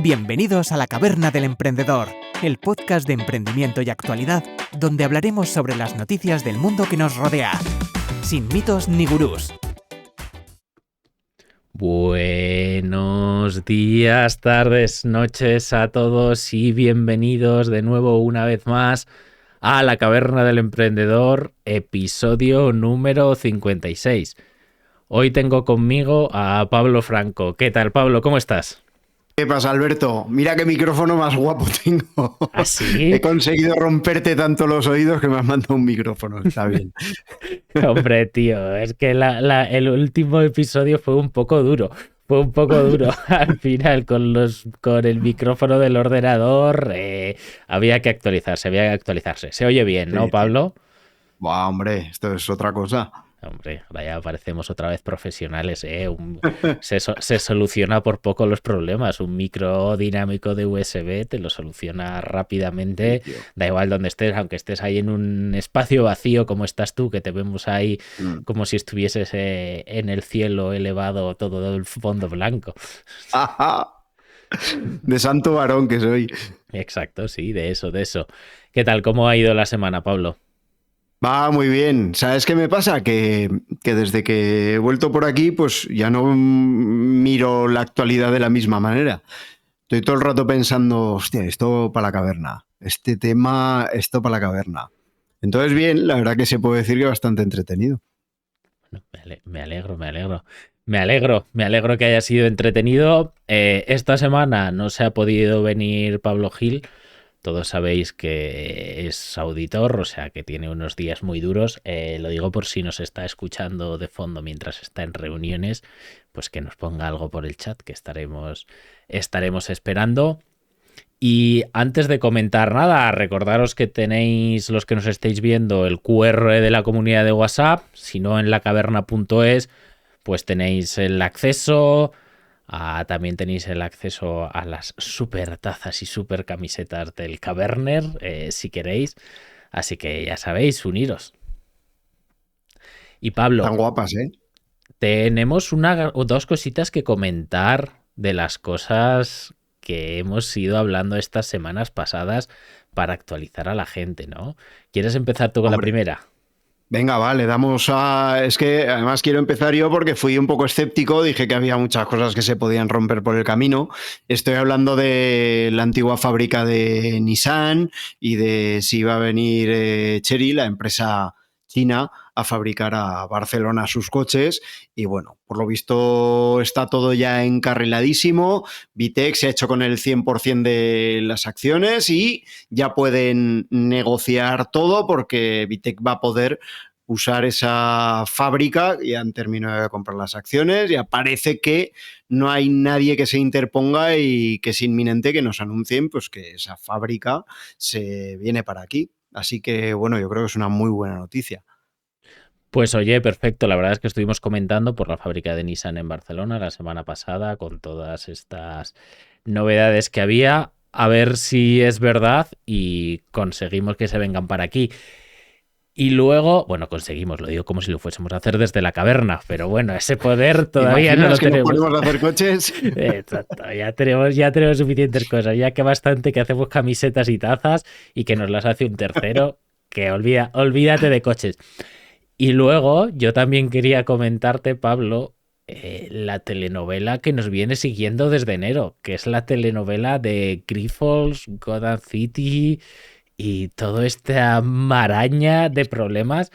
Bienvenidos a La Caverna del Emprendedor, el podcast de emprendimiento y actualidad, donde hablaremos sobre las noticias del mundo que nos rodea, sin mitos ni gurús. Buenos días, tardes, noches a todos y bienvenidos de nuevo una vez más a La Caverna del Emprendedor, episodio número 56. Hoy tengo conmigo a Pablo Franco. ¿Qué tal, Pablo? ¿Cómo estás? ¿Qué pasa, Alberto? Mira qué micrófono más guapo tengo. ¿Ah, sí? He conseguido romperte tanto los oídos que me has mandado un micrófono. Está bien. Hombre, tío, es que el último episodio fue un poco duro. Fue un poco duro al final con el micrófono del ordenador. Había que actualizarse. Se oye bien, ¿no, Sí. Pablo? Buah, hombre, esto es otra cosa. Hombre, ahora ya parecemos otra vez profesionales, ¿eh? Se soluciona por poco los problemas. Un micro dinámico de USB te lo soluciona rápidamente. Sí, tío. Da igual donde estés, aunque estés ahí en un espacio vacío como estás tú, que te vemos ahí como si estuvieses en el cielo elevado, todo el fondo blanco. De santo varón que soy. Exacto, sí, de eso. ¿Qué tal? ¿Cómo ha ido la semana, Pablo? Va muy bien. ¿Sabes qué me pasa? Que desde que he vuelto por aquí, pues ya no miro la actualidad de la misma manera. Estoy todo el rato pensando, hostia, esto para la caverna. Este tema, esto para la caverna. Entonces, bien, la verdad que se puede decir que bastante entretenido. Bueno, me alegro que haya sido entretenido. Esta semana no se ha podido venir Pablo Gil. Todos sabéis que es auditor, o sea que tiene unos días muy duros. Lo digo por si nos está escuchando de fondo mientras está en reuniones, pues que nos ponga algo por el chat, que estaremos esperando. Y antes de comentar nada, recordaros que tenéis, los que nos estéis viendo, el QR de la comunidad de WhatsApp. Si no, en lacaverna.es, pues tenéis el acceso. También tenéis el acceso a las super tazas y super camisetas del Caverner, si queréis. Así que ya sabéis, uniros. Y Pablo, Tan guapas, ¿eh? tenemos dos cositas que comentar de las cosas que hemos ido hablando estas semanas pasadas para actualizar a la gente, ¿no? ¿Quieres empezar tú con la primera? Venga, vale, damos a... Es que además quiero empezar yo porque fui un poco escéptico, dije que había muchas cosas que se podían romper por el camino. Estoy hablando de la antigua fábrica de Nissan y de si iba a venir Chery, la empresa china, a fabricar a Barcelona sus coches. Y bueno, por lo visto está todo ya encarriladísimo. VITEC se ha hecho con el 100% de las acciones y ya pueden negociar todo porque VITEC va a poder usar esa fábrica. Ya han terminado de comprar las acciones, ya parece que no hay nadie que se interponga y que es inminente que nos anuncien pues que esa fábrica se viene para aquí. Así que bueno, yo creo que es una muy buena noticia. Pues oye, perfecto. La verdad es que estuvimos comentando por la fábrica de Nissan en Barcelona la semana pasada con todas estas novedades que había. A ver si es verdad y conseguimos que se vengan para aquí. Y luego, bueno, conseguimos, lo digo como si lo fuésemos a hacer desde la caverna, pero bueno, ese poder todavía no lo que tenemos. Nos ponemos a hacer coches. Exacto, ya tenemos suficientes cosas, ya que bastante que hacemos camisetas y tazas y que nos las hace un tercero, que olvídate de coches. Y luego yo también quería comentarte, Pablo, la telenovela que nos viene siguiendo desde enero, que es la telenovela de Grifols, Gotham City y toda esta maraña de problemas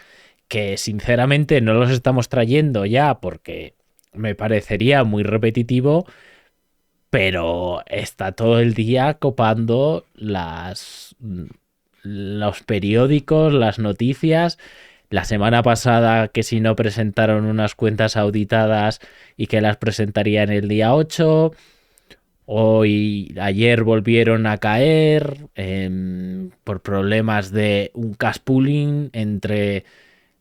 que sinceramente no los estamos trayendo ya porque me parecería muy repetitivo, pero está todo el día copando los periódicos, las noticias. La semana pasada que si no presentaron unas cuentas auditadas y que las presentarían el día 8. Ayer volvieron a caer por problemas de un cash pooling entre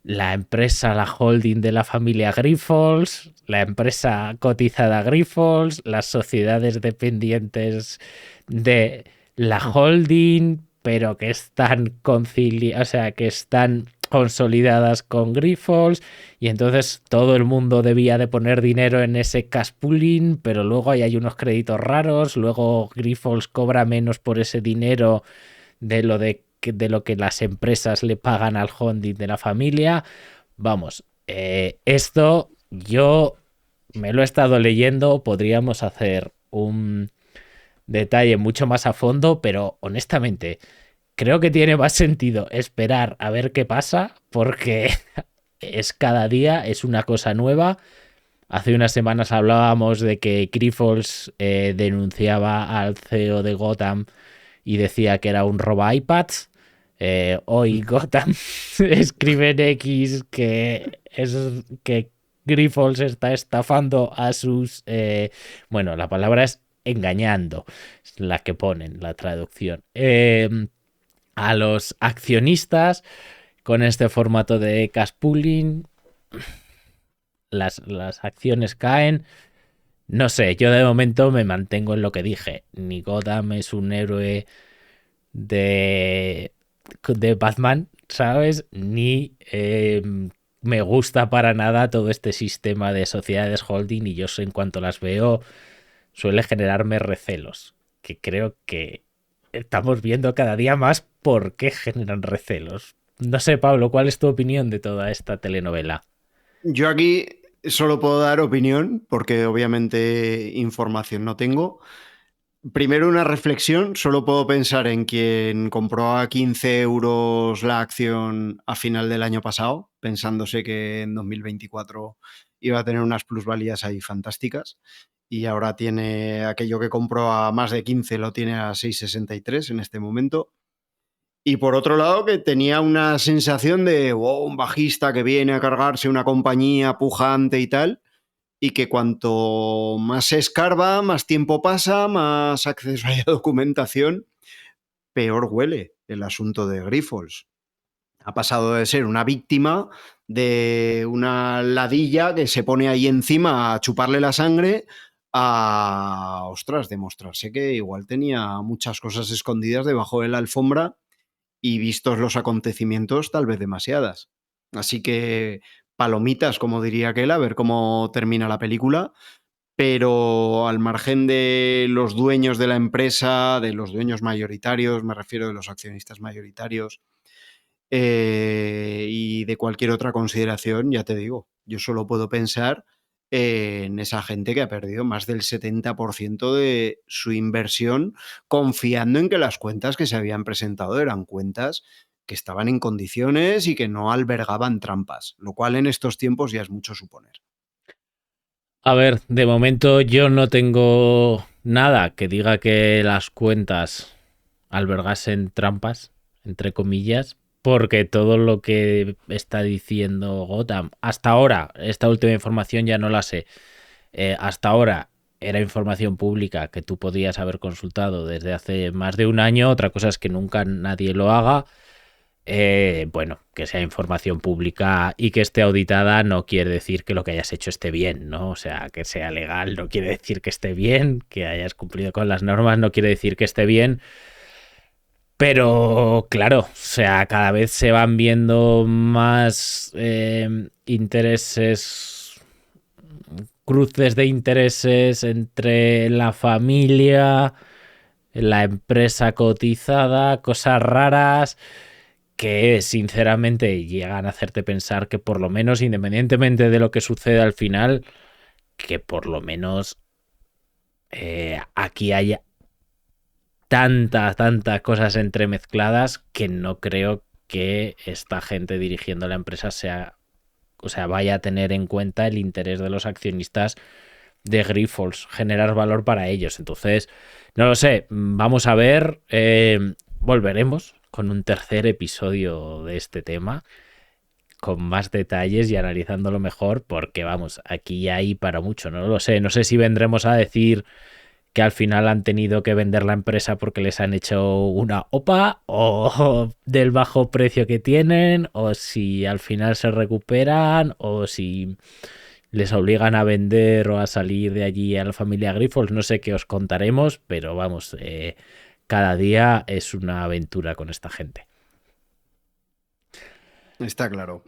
la empresa, la holding de la familia Grifols, la empresa cotizada Grifols, las sociedades dependientes de la holding, pero que están que están consolidadas con Grifols, y entonces todo el mundo debía de poner dinero en ese cash pooling, pero luego hay unos créditos raros, luego Grifols cobra menos por ese dinero de lo que las empresas le pagan al holding de la familia. Vamos, esto yo me lo he estado leyendo, podríamos hacer un detalle mucho más a fondo, pero honestamente creo que tiene más sentido esperar a ver qué pasa, porque es cada día, es una cosa nueva. Hace unas semanas hablábamos de que Grifols denunciaba al CEO de Gotham y decía que era un roba iPads. Hoy Gotham escribe en X que Grifols está estafando a sus... bueno, la palabra es engañando, es la que ponen, la traducción. A los accionistas con este formato de cash pooling. Las acciones caen. No sé, yo de momento me mantengo en lo que dije. Ni Gotham es un héroe de Batman, ¿sabes? Ni me gusta para nada todo este sistema de sociedades holding, y yo en cuanto las veo suele generarme recelos, que creo que estamos viendo cada día más por qué generan recelos. No sé, Pablo, ¿cuál es tu opinión de toda esta telenovela? Yo aquí solo puedo dar opinión, porque obviamente información no tengo. Primero una reflexión, solo puedo pensar en quien compró a 15 euros la acción a final del año pasado, pensándose que en 2024 iba a tener unas plusvalías ahí fantásticas, y ahora tiene aquello que compró a más de 15, lo tiene a 6,63 en este momento. Y por otro lado, que tenía una sensación de wow, un bajista que viene a cargarse una compañía pujante y tal, y que cuanto más se escarba, más tiempo pasa, más acceso hay a documentación, peor huele el asunto de Grifols. Ha pasado de ser una víctima de una ladilla que se pone ahí encima a chuparle la sangre a, ostras, demostrarse que igual tenía muchas cosas escondidas debajo de la alfombra, y vistos los acontecimientos, tal vez demasiadas. Así que palomitas, como diría aquel, a ver cómo termina la película, pero al margen de los dueños de la empresa, de los dueños mayoritarios, me refiero de los accionistas mayoritarios, y de cualquier otra consideración, ya te digo, yo solo puedo pensar en esa gente que ha perdido más del 70% de su inversión confiando en que las cuentas que se habían presentado eran cuentas que estaban en condiciones y que no albergaban trampas, lo cual en estos tiempos ya es mucho suponer. A ver, de momento yo no tengo nada que diga que las cuentas albergasen trampas, entre comillas, porque todo lo que está diciendo Gotham hasta ahora, esta última información ya no la sé, hasta ahora era información pública que tú podías haber consultado desde hace más de un año. Otra cosa es que nunca nadie lo haga. Bueno, que sea información pública y que esté auditada no quiere decir que lo que hayas hecho esté bien, ¿no? O sea, que sea legal no quiere decir que esté bien, que hayas cumplido con las normas no quiere decir que esté bien. Pero claro, o sea, cada vez se van viendo más intereses, cruces de intereses entre la familia, la empresa cotizada, cosas raras que sinceramente llegan a hacerte pensar que por lo menos, independientemente de lo que suceda al final, que por lo menos aquí haya tantas cosas entremezcladas que no creo que esta gente dirigiendo la empresa vaya a tener en cuenta el interés de los accionistas de Grifols, generar valor para ellos. Entonces, no lo sé, vamos a ver, volveremos con un tercer episodio de este tema, con más detalles y analizándolo mejor, porque vamos, aquí hay para mucho, no lo sé, no sé si vendremos a decir que al final han tenido que vender la empresa porque les han hecho una OPA, o del bajo precio que tienen, o si al final se recuperan, o si les obligan a vender o a salir de allí a la familia Grifols. No sé qué os contaremos, pero vamos, cada día es una aventura con esta gente. Está claro.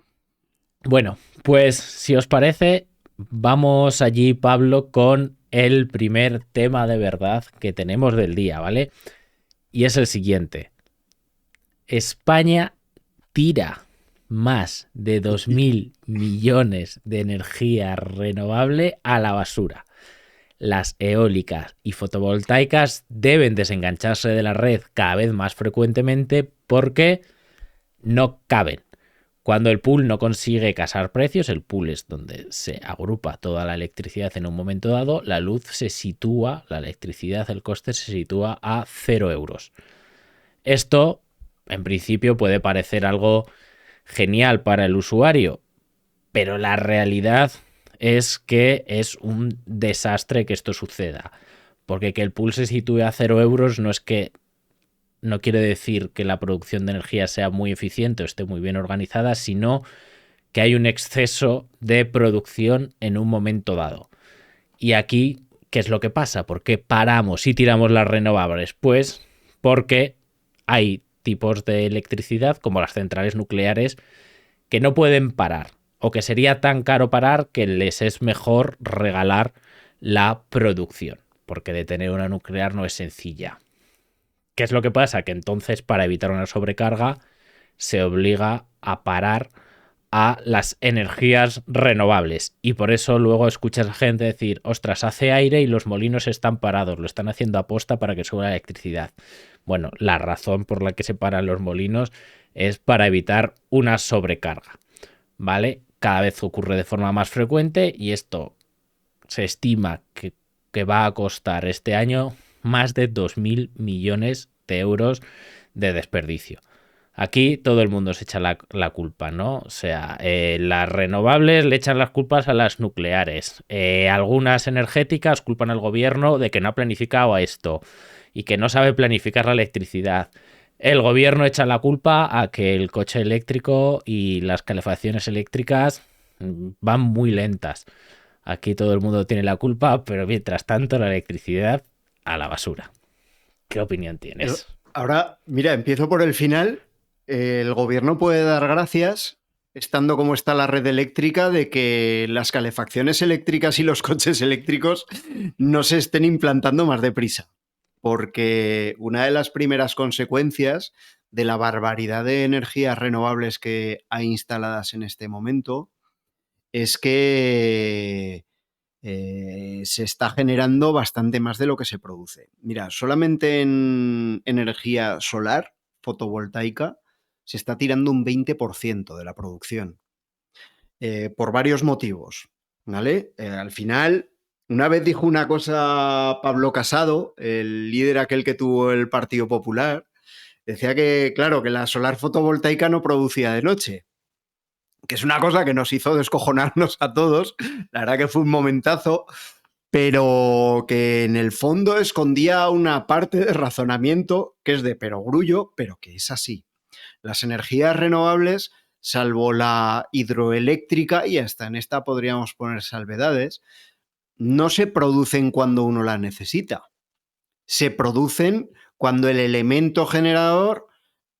Bueno, pues si os parece, vamos allí, Pablo, con el primer tema de verdad que tenemos del día, ¿vale? Y es el siguiente. España tira más de 2.000 millones de energía renovable a la basura. Las eólicas y fotovoltaicas deben desengancharse de la red cada vez más frecuentemente porque no caben. Cuando el pool no consigue casar precios, el pool es donde se agrupa toda la electricidad en un momento dado, la luz se sitúa, la electricidad, el coste se sitúa a 0 euros. Esto, en principio, puede parecer algo genial para el usuario, pero la realidad es que es un desastre que esto suceda. Porque que el pool se sitúe a 0 euros no quiere decir que la producción de energía sea muy eficiente o esté muy bien organizada, sino que hay un exceso de producción en un momento dado. Y aquí, ¿qué es lo que pasa? ¿Por qué paramos y tiramos las renovables? Pues porque hay tipos de electricidad, como las centrales nucleares, que no pueden parar, o que sería tan caro parar que les es mejor regalar la producción, porque detener una nuclear no es sencilla. ¿Qué es lo que pasa? Que entonces, para evitar una sobrecarga, se obliga a parar a las energías renovables. Y por eso luego escuchas a gente decir, ostras, hace aire y los molinos están parados, lo están haciendo aposta para que suba la electricidad. Bueno, la razón por la que se paran los molinos es para evitar una sobrecarga, ¿vale? Cada vez ocurre de forma más frecuente y esto se estima que va a costar este año más de 2.000 millones de euros de desperdicio. Aquí todo el mundo se echa la culpa, ¿no? O sea, las renovables le echan las culpas a las nucleares. Algunas energéticas culpan al gobierno de que no ha planificado esto y que no sabe planificar la electricidad. El gobierno echa la culpa a que el coche eléctrico y las calefacciones eléctricas van muy lentas. Aquí todo el mundo tiene la culpa, pero mientras tanto la electricidad a la basura. ¿Qué opinión tienes? Ahora, mira, empiezo por el final. El gobierno puede dar gracias, estando como está la red eléctrica, de que las calefacciones eléctricas y los coches eléctricos no se estén implantando más deprisa. Porque una de las primeras consecuencias de la barbaridad de energías renovables que hay instaladas en este momento es que se está generando bastante más de lo que se produce. Mira, solamente en energía solar, fotovoltaica, se está tirando un 20% de la producción, por varios motivos, ¿vale? Al final, una vez dijo una cosa Pablo Casado, el líder aquel que tuvo el Partido Popular, decía que, claro, que la solar fotovoltaica no producía de noche, que es una cosa que nos hizo descojonarnos a todos. La verdad que fue un momentazo, pero que en el fondo escondía una parte de razonamiento que es de perogrullo, pero que es así. Las energías renovables, salvo la hidroeléctrica, y hasta en esta podríamos poner salvedades, no se producen cuando uno la necesita. Se producen cuando el elemento generador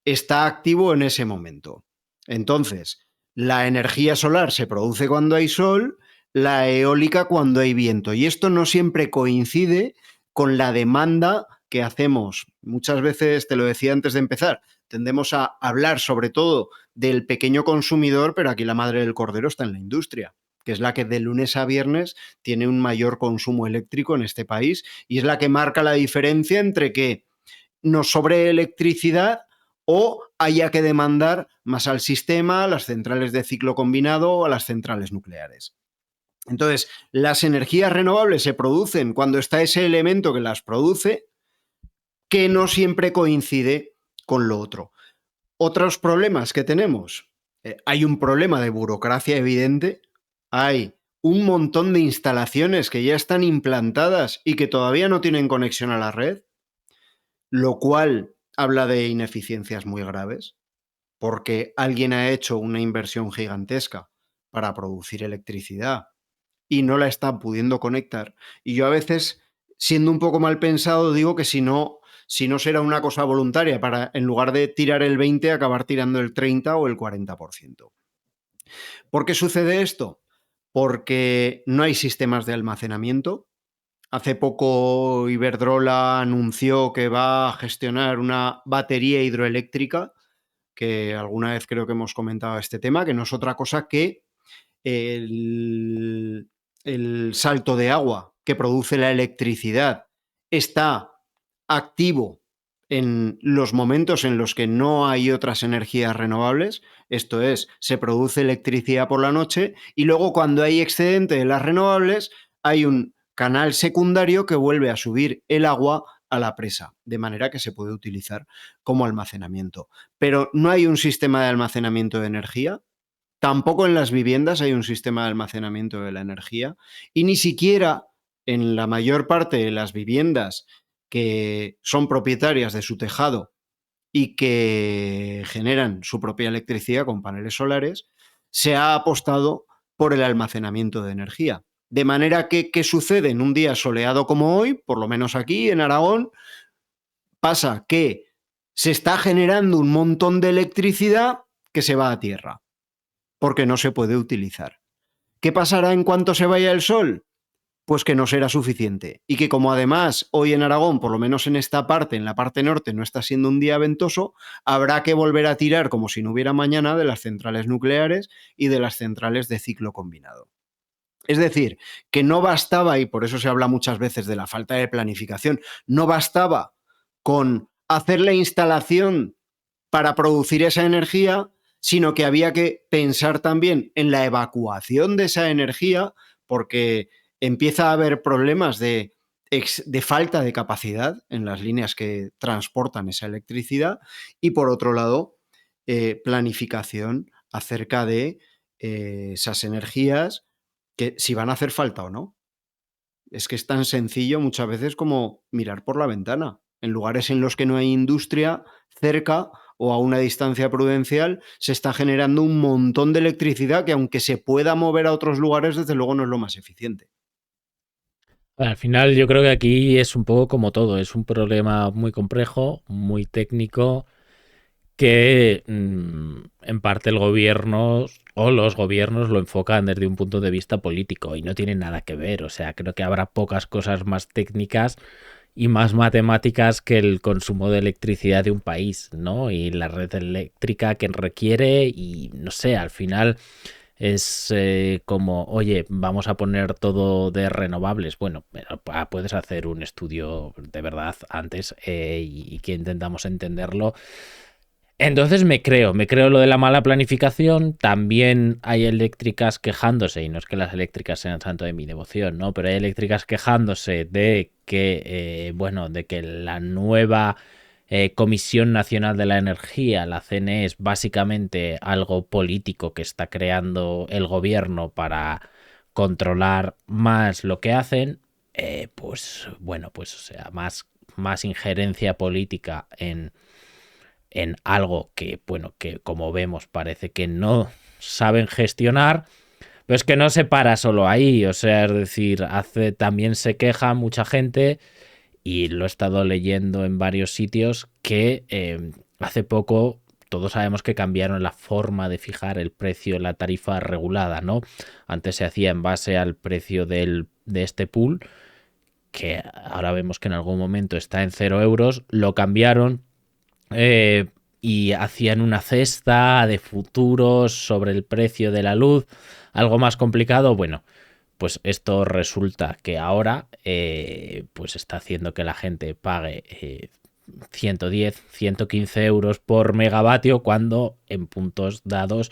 está activo en ese momento. Entonces, la energía solar se produce cuando hay sol, la eólica cuando hay viento. Y esto no siempre coincide con la demanda que hacemos. Muchas veces, te lo decía antes de empezar, tendemos a hablar sobre todo del pequeño consumidor, pero aquí la madre del cordero está en la industria, que es la que de lunes a viernes tiene un mayor consumo eléctrico en este país y es la que marca la diferencia entre que nos sobre electricidad o haya que demandar más al sistema, a las centrales de ciclo combinado o a las centrales nucleares. Entonces, las energías renovables se producen cuando está ese elemento que las produce, que no siempre coincide con lo otro. Otros problemas que tenemos. Hay un problema de burocracia evidente. Hay un montón de instalaciones que ya están implantadas y que todavía no tienen conexión a la red, lo cual habla de ineficiencias muy graves, porque alguien ha hecho una inversión gigantesca para producir electricidad y no la está pudiendo conectar. Y yo a veces, siendo un poco mal pensado, digo que si no si no será una cosa voluntaria para, en lugar de tirar el 20%, acabar tirando el 30 o el 40%. ¿Por qué sucede esto? Porque no hay sistemas de almacenamiento. Hace poco Iberdrola anunció que va a gestionar una batería hidroeléctrica, que alguna vez creo que hemos comentado este tema, que no es otra cosa que el salto de agua que produce la electricidad está activo en los momentos en los que no hay otras energías renovables, esto es, se produce electricidad por la noche y luego cuando hay excedente de las renovables hay un canal secundario que vuelve a subir el agua a la presa, de manera que se puede utilizar como almacenamiento. Pero no hay un sistema de almacenamiento de energía, tampoco en las viviendas hay un sistema de almacenamiento de la energía y ni siquiera en la mayor parte de las viviendas que son propietarias de su tejado y que generan su propia electricidad con paneles solares, se ha apostado por el almacenamiento de energía. De manera que, ¿qué sucede en un día soleado como hoy? Por lo menos aquí en Aragón, pasa que se está generando un montón de electricidad que se va a tierra, porque no se puede utilizar. ¿Qué pasará en cuanto se vaya el sol? Pues que no será suficiente. Y que como además hoy en Aragón, por lo menos en esta parte, en la parte norte, no está siendo un día ventoso, habrá que volver a tirar como si no hubiera mañana de las centrales nucleares y de las centrales de ciclo combinado. Es decir, que no bastaba, y por eso se habla muchas veces de la falta de planificación, no bastaba con hacer la instalación para producir esa energía, sino que había que pensar también en la evacuación de esa energía, porque empieza a haber problemas de falta de capacidad en las líneas que transportan esa electricidad y por otro lado, planificación acerca de esas energías que si van a hacer falta o no. Es que es tan sencillo muchas veces como mirar por la ventana. En lugares en los que no hay industria cerca o a una distancia prudencial, se está generando un montón de electricidad que aunque se pueda mover a otros lugares, desde luego no es lo más eficiente. Al final yo creo que aquí es un poco como todo, es un problema muy complejo, muy técnico, que en parte el gobierno o los gobiernos lo enfocan desde un punto de vista político y no tiene nada que ver. O sea, creo que habrá pocas cosas más técnicas y más matemáticas que el consumo de electricidad de un país, ¿no? Y la red eléctrica que requiere y no sé, al final es como, oye, vamos a poner todo de renovables. Bueno, pero puedes hacer un estudio de verdad antes y que intentamos entenderlo. Entonces me creo lo de la mala planificación. También hay eléctricas quejándose, y no es que las eléctricas sean santo de mi devoción, ¿no? Pero hay eléctricas quejándose de que, de que la nueva Comisión Nacional de la Energía, la CNE, es básicamente algo político que está creando el gobierno para controlar más lo que hacen. Pues o sea, más injerencia política en algo que, que como vemos parece que no saben gestionar, pero es que no se para solo ahí, o sea, es decir, también se queja mucha gente, y lo he estado leyendo en varios sitios, que hace poco todos sabemos que cambiaron la forma de fijar el precio, la tarifa regulada, ¿no? Antes se hacía en base al precio de este pool, que ahora vemos que en algún momento está en 0 euros, lo cambiaron y hacían una cesta de futuros sobre el precio de la luz, algo más complicado. Bueno, pues esto resulta que ahora pues está haciendo que la gente pague 110, 115 euros por megavatio cuando en puntos dados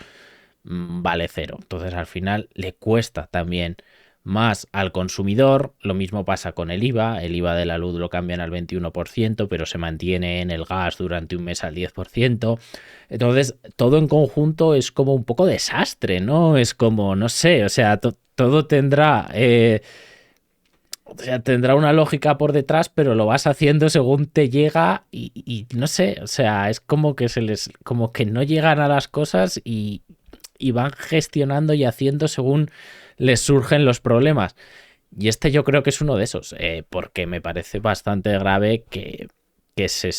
vale 0. Entonces al final le cuesta también más al consumidor. Lo mismo pasa con el IVA. El IVA de la luz lo cambian al 21%, pero se mantiene en el gas durante un mes al 10%. Entonces, todo en conjunto es como un poco desastre, ¿no? Es como, no sé, o sea, todo tendrá... tendrá una lógica por detrás, pero lo vas haciendo según te llega y no sé, o sea, es como que como que no llegan a las cosas y van gestionando y haciendo según les surgen los problemas. Y este yo creo que es uno de esos, porque me parece bastante grave que que se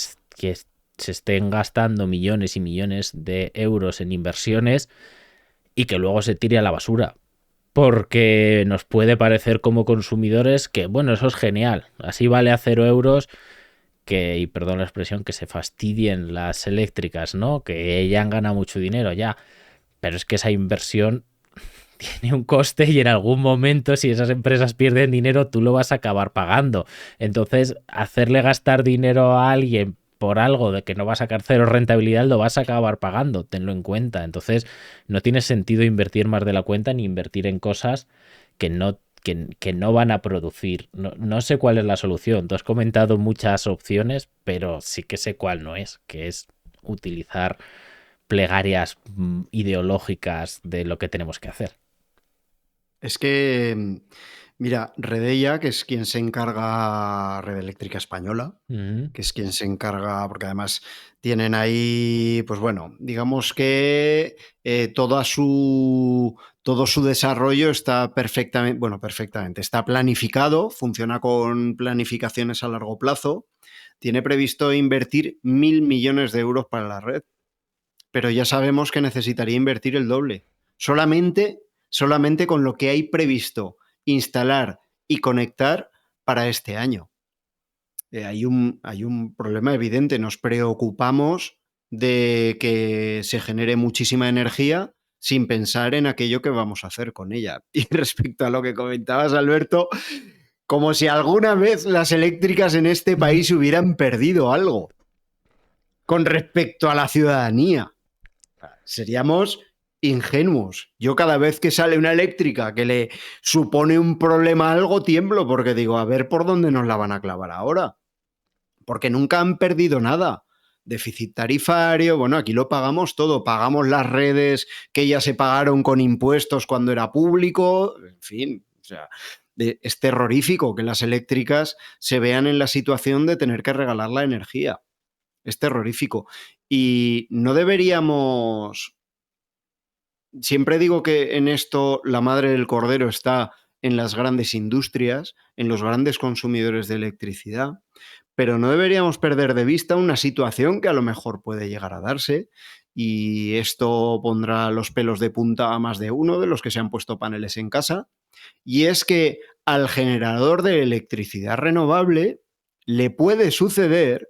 estén gastando millones y millones de euros en inversiones y que luego se tire a la basura. Porque nos puede parecer como consumidores que, bueno, eso es genial. Así vale a 0 euros que, y perdón la expresión, que se fastidien las eléctricas, ¿no? Que ya han ganado mucho dinero, ya. Pero es que esa inversión tiene un coste y en algún momento, si esas empresas pierden dinero, tú lo vas a acabar pagando. Entonces, hacerle gastar dinero a alguien por algo de que no va a sacar cero rentabilidad, lo vas a acabar pagando, tenlo en cuenta. Entonces, no tiene sentido invertir más de la cuenta ni invertir en cosas que no van a producir. No sé cuál es la solución. Tú has comentado muchas opciones, pero sí que sé cuál no es, que es utilizar plegarias ideológicas de lo que tenemos que hacer. Es que, mira, Redella, que es quien se encarga, Red Eléctrica Española, que es quien se encarga, porque además tienen ahí, pues bueno, digamos que todo su desarrollo está perfectamente, bueno, perfectamente, está planificado, funciona con planificaciones a largo plazo, tiene previsto invertir 1.000 millones de euros para la red, pero ya sabemos que necesitaría invertir el doble. Solamente con lo que hay previsto instalar y conectar para este año. Hay un problema evidente. Nos preocupamos de que se genere muchísima energía sin pensar en aquello que vamos a hacer con ella. Y respecto a lo que comentabas, Alberto, como si alguna vez las eléctricas en este país hubieran perdido algo con respecto a la ciudadanía. Seríamos ingenuos. Yo cada vez que sale una eléctrica que le supone un problema a algo, tiemblo porque digo, a ver por dónde nos la van a clavar ahora. Porque nunca han perdido nada. Déficit tarifario, bueno, aquí lo pagamos todo. Pagamos las redes que ya se pagaron con impuestos cuando era público. En fin, o sea, es terrorífico que las eléctricas se vean en la situación de tener que regalar la energía. Es terrorífico. Y no deberíamos... Siempre digo que en esto la madre del cordero está en las grandes industrias, en los grandes consumidores de electricidad, pero no deberíamos perder de vista una situación que a lo mejor puede llegar a darse, y esto pondrá los pelos de punta a más de uno de los que se han puesto paneles en casa, y es que al generador de electricidad renovable le puede suceder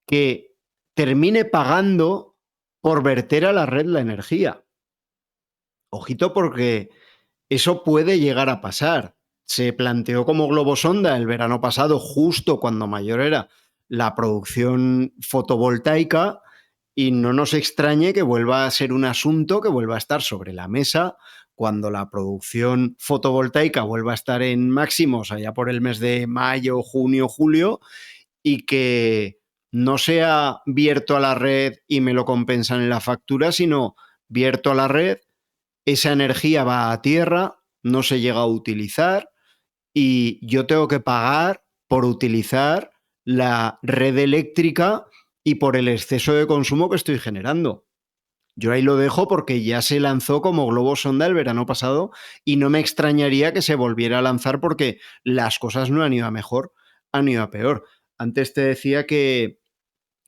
que termine pagando por verter a la red la energía. Ojito, porque eso puede llegar a pasar. Se planteó como globosonda el verano pasado, justo cuando mayor era la producción fotovoltaica, y no nos extrañe que vuelva a ser un asunto que vuelva a estar sobre la mesa cuando la producción fotovoltaica vuelva a estar en máximos allá por el mes de mayo, junio, julio, y que no sea vierto a la red y me lo compensan en la factura, sino vierto a la red, esa energía va a tierra, no se llega a utilizar y yo tengo que pagar por utilizar la red eléctrica y por el exceso de consumo que estoy generando. Yo ahí lo dejo porque ya se lanzó como globo sonda el verano pasado y no me extrañaría que se volviera a lanzar porque las cosas no han ido a mejor, han ido a peor. Antes te decía que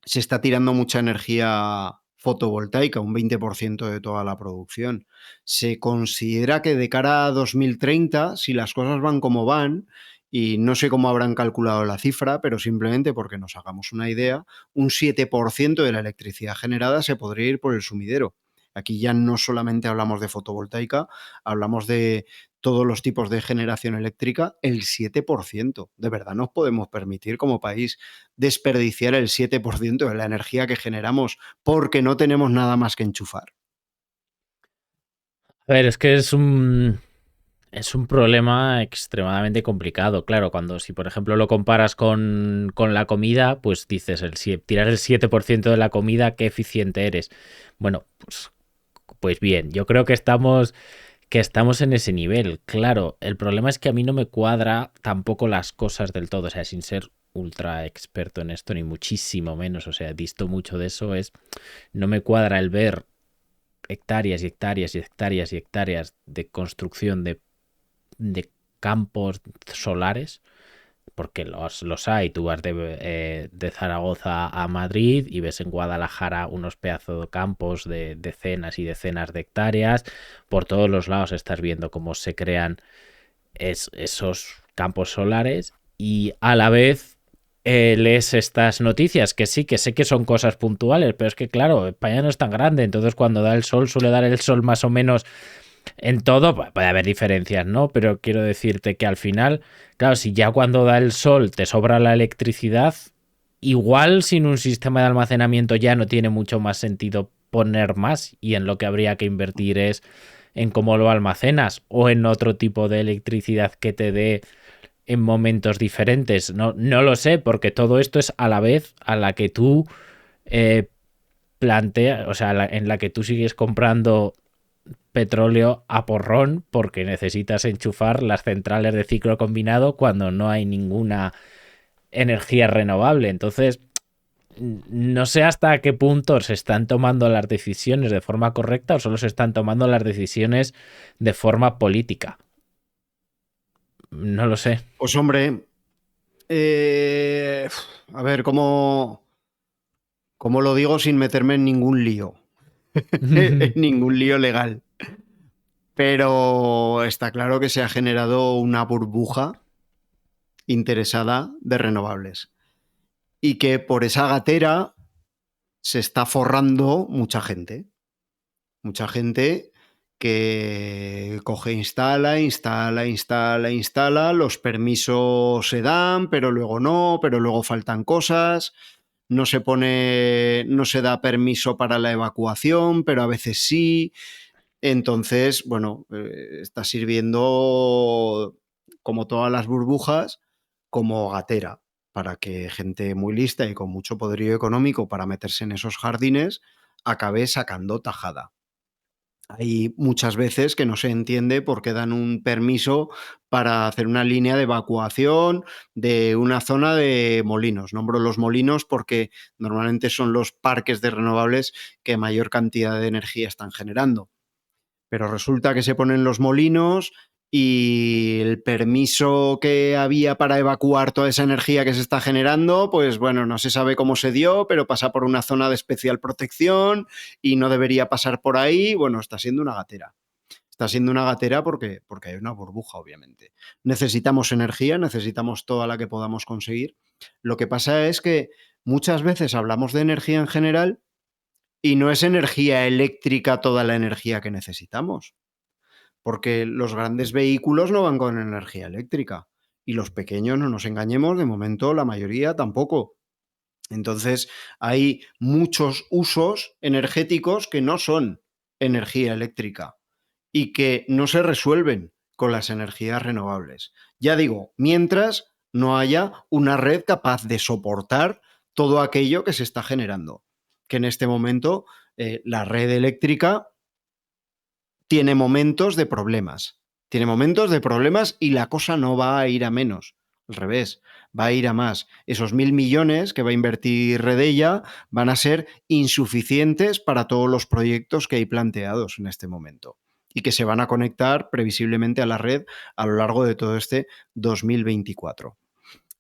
se está tirando mucha energía fotovoltaica, un 20% de toda la producción. Se considera que de cara a 2030, si las cosas van como van, y no sé cómo habrán calculado la cifra, pero simplemente porque nos hagamos una idea, un 7% de la electricidad generada se podría ir por el sumidero. Aquí ya no solamente hablamos de fotovoltaica, hablamos de todos los tipos de generación eléctrica, el 7%. ¿De verdad nos podemos permitir como país desperdiciar el 7% de la energía que generamos porque no tenemos nada más que enchufar? A ver, es que es un problema extremadamente complicado. Claro, si por ejemplo lo comparas con la comida, pues dices, tirar el 7% de la comida, qué eficiente eres. Bueno, pues bien, yo creo que estamos en ese nivel. Claro, el problema es que a mí no me cuadra tampoco las cosas del todo, o sea, sin ser ultra experto en esto, ni muchísimo menos, o sea, visto mucho de eso, no me cuadra el ver hectáreas y hectáreas y hectáreas y hectáreas de construcción de campos solares porque los hay. Tú vas de Zaragoza a Madrid y ves en Guadalajara unos pedazos de campos de decenas y decenas de hectáreas. Por todos los lados estás viendo cómo se crean esos campos solares, y a la vez lees estas noticias que sí, que sé que son cosas puntuales, pero es que claro, España no es tan grande, entonces cuando da el sol suele dar el sol más o menos en todo. Puede haber diferencias, ¿no? Pero quiero decirte que al final, claro, si ya cuando da el sol te sobra la electricidad, igual sin un sistema de almacenamiento ya no tiene mucho más sentido poner más, y en lo que habría que invertir es en cómo lo almacenas o en otro tipo de electricidad que te dé en momentos diferentes. No lo sé, porque todo esto es a la vez a la que tú planteas, o sea, en la que tú sigues comprando petróleo a porrón porque necesitas enchufar las centrales de ciclo combinado cuando no hay ninguna energía renovable. Entonces, no sé hasta qué punto se están tomando las decisiones de forma correcta o solo se están tomando las decisiones de forma política. No lo sé. Pues hombre, a ver, ¿cómo lo digo sin meterme en ningún lío? En ningún lío legal. Pero está claro que se ha generado una burbuja interesada de renovables. Y que por esa gatera se está forrando mucha gente. Mucha gente que coge, instala, los permisos se dan, pero luego no, pero luego faltan cosas, no se da permiso para la evacuación, pero a veces sí. Entonces, bueno, está sirviendo, como todas las burbujas, como gatera para que gente muy lista y con mucho poderío económico para meterse en esos jardines acabe sacando tajada. Hay muchas veces que no se entiende por qué dan un permiso para hacer una línea de evacuación de una zona de molinos. Nombro los molinos porque normalmente son los parques de renovables que mayor cantidad de energía están generando. Pero resulta que se ponen los molinos y el permiso que había para evacuar toda esa energía que se está generando, pues bueno, no se sabe cómo se dio, pero pasa por una zona de especial protección y no debería pasar por ahí. Bueno, está siendo una gatera. Está siendo una gatera porque hay una burbuja, obviamente. Necesitamos energía, necesitamos toda la que podamos conseguir. Lo que pasa es que muchas veces hablamos de energía en general y no es energía eléctrica toda la energía que necesitamos. Porque los grandes vehículos no van con energía eléctrica y los pequeños, no nos engañemos, de momento la mayoría tampoco. Entonces hay muchos usos energéticos que no son energía eléctrica y que no se resuelven con las energías renovables. Ya digo, mientras no haya una red capaz de soportar todo aquello que se está generando, que en este momento la red eléctrica tiene momentos de problemas. Tiene momentos de problemas y la cosa no va a ir a menos. Al revés, va a ir a más. Esos 1.000 millones que va a invertir Redella van a ser insuficientes para todos los proyectos que hay planteados en este momento y que se van a conectar previsiblemente a la red a lo largo de todo este 2024.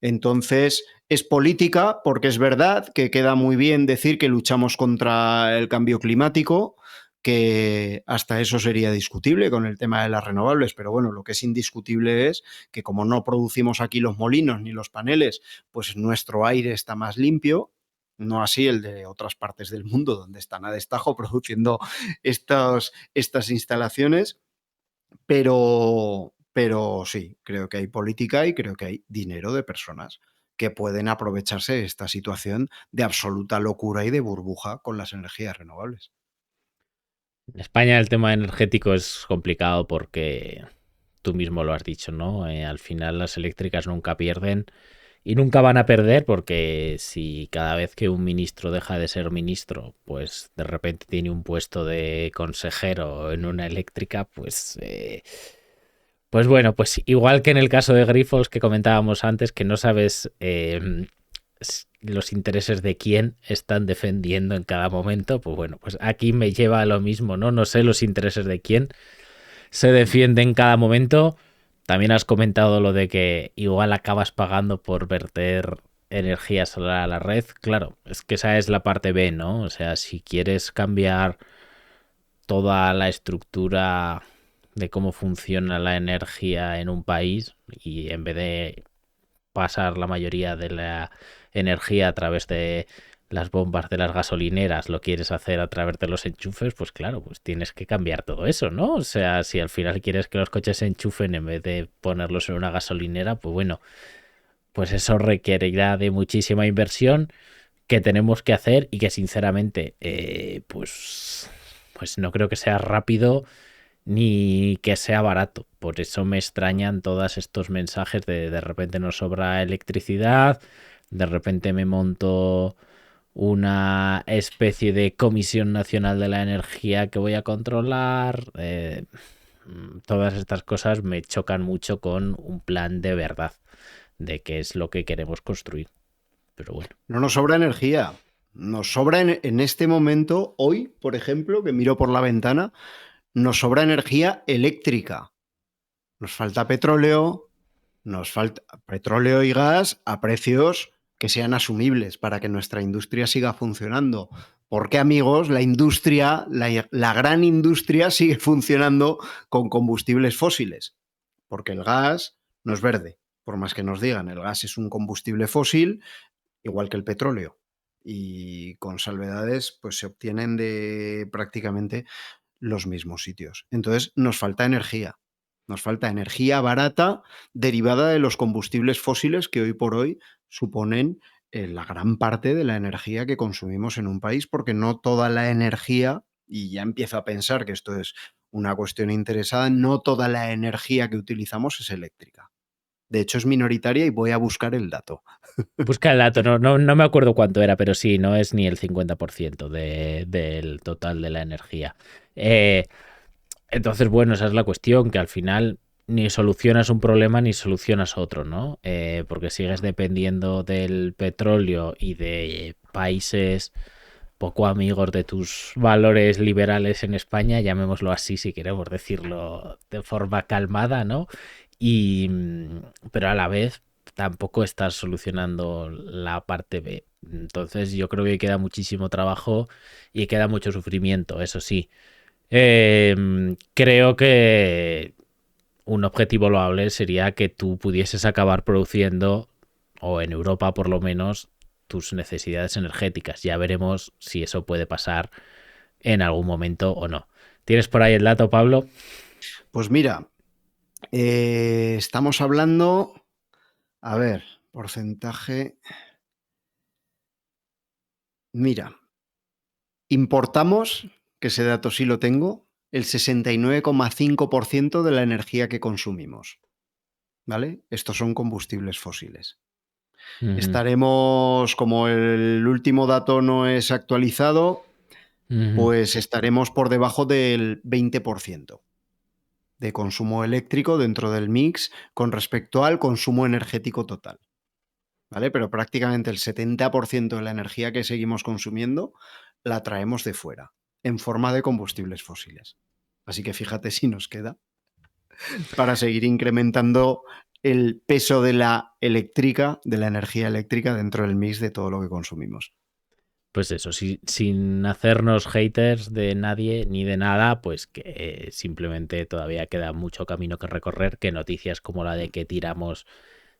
Entonces, es política porque es verdad que queda muy bien decir que luchamos contra el cambio climático, que hasta eso sería discutible con el tema de las renovables, pero bueno, lo que es indiscutible es que como no producimos aquí los molinos ni los paneles, pues nuestro aire está más limpio, no así el de otras partes del mundo donde están a destajo produciendo estas instalaciones, pero sí, creo que hay política y creo que hay dinero de personas que pueden aprovecharse de esta situación de absoluta locura y de burbuja con las energías renovables. En España el tema energético es complicado porque tú mismo lo has dicho, ¿no? Al final las eléctricas nunca pierden y nunca van a perder, porque si cada vez que un ministro deja de ser ministro, pues de repente tiene un puesto de consejero en una eléctrica, pues bueno, pues igual que en el caso de Grifols que comentábamos antes, que no sabes los intereses de quién están defendiendo en cada momento, pues bueno, pues aquí me lleva a lo mismo, ¿no? No sé los intereses de quién se defiende en cada momento. También has comentado lo de que igual acabas pagando por verter energía solar a la red. Claro, es que esa es la parte B, ¿no? O sea, si quieres cambiar toda la estructura de cómo funciona la energía en un país y en vez de pasar la mayoría de la energía a través de las bombas de las gasolineras, lo quieres hacer a través de los enchufes, pues claro, pues tienes que cambiar todo eso, ¿no? O sea, si al final quieres que los coches se enchufen en vez de ponerlos en una gasolinera, pues bueno, pues eso requerirá de muchísima inversión que tenemos que hacer y que sinceramente, pues no creo que sea rápido ni que sea barato. Por eso me extrañan todos estos mensajes de repente nos sobra electricidad, de repente me monto una especie de Comisión Nacional de la Energía que voy a controlar. Todas estas cosas me chocan mucho con un plan de verdad de qué es lo que queremos construir. Pero bueno. No nos sobra energía. Nos sobra en este momento, hoy, por ejemplo, que miro por la ventana, nos sobra energía eléctrica. Nos falta petróleo, nos falta petróleo y gas a precios que sean asumibles para que nuestra industria siga funcionando. Porque, amigos, la industria, la gran industria sigue funcionando con combustibles fósiles. Porque el gas no es verde, por más que nos digan. El gas es un combustible fósil, igual que el petróleo. Y con salvedades, pues se obtienen de prácticamente los mismos sitios. Entonces, nos falta energía. Nos falta energía barata derivada de los combustibles fósiles que hoy por hoy suponen la gran parte de la energía que consumimos en un país, porque no toda la energía, y ya empiezo a pensar que esto es una cuestión interesada, no toda la energía que utilizamos es eléctrica. De hecho, es minoritaria y voy a buscar el dato. Busca el dato, no me acuerdo cuánto era, pero sí, no es ni el 50% del total de la energía. Entonces, bueno, esa es la cuestión, que al final ni solucionas un problema ni solucionas otro, ¿no? Porque sigues dependiendo del petróleo y de países poco amigos de tus valores liberales en España, llamémoslo así si queremos decirlo de forma calmada, ¿no? Y, pero a la vez tampoco estás solucionando la parte B. Entonces yo creo que queda muchísimo trabajo y queda mucho sufrimiento, eso sí. Creo que un objetivo loable sería que tú pudieses acabar produciendo, o en Europa por lo menos, tus necesidades energéticas. Ya veremos si eso puede pasar en algún momento o no. ¿Tienes por ahí el dato, Pablo? Pues mira, estamos hablando, a ver, porcentaje. Mira, importamos, que ese dato sí lo tengo, el 69,5% de la energía que consumimos. ¿Vale? Estos son combustibles fósiles. Estaremos, como el último dato no es actualizado, pues estaremos por debajo del 20% de consumo eléctrico dentro del mix con respecto al consumo energético total. ¿Vale? Pero prácticamente el 70% de la energía que seguimos consumiendo la traemos de fuera, en forma de combustibles fósiles. Así que fíjate si nos queda para seguir incrementando el peso de la eléctrica, de la energía eléctrica dentro del mix de todo lo que consumimos. Pues eso, sin hacernos haters de nadie ni de nada, pues que simplemente todavía queda mucho camino que recorrer, que noticias como la de que tiramos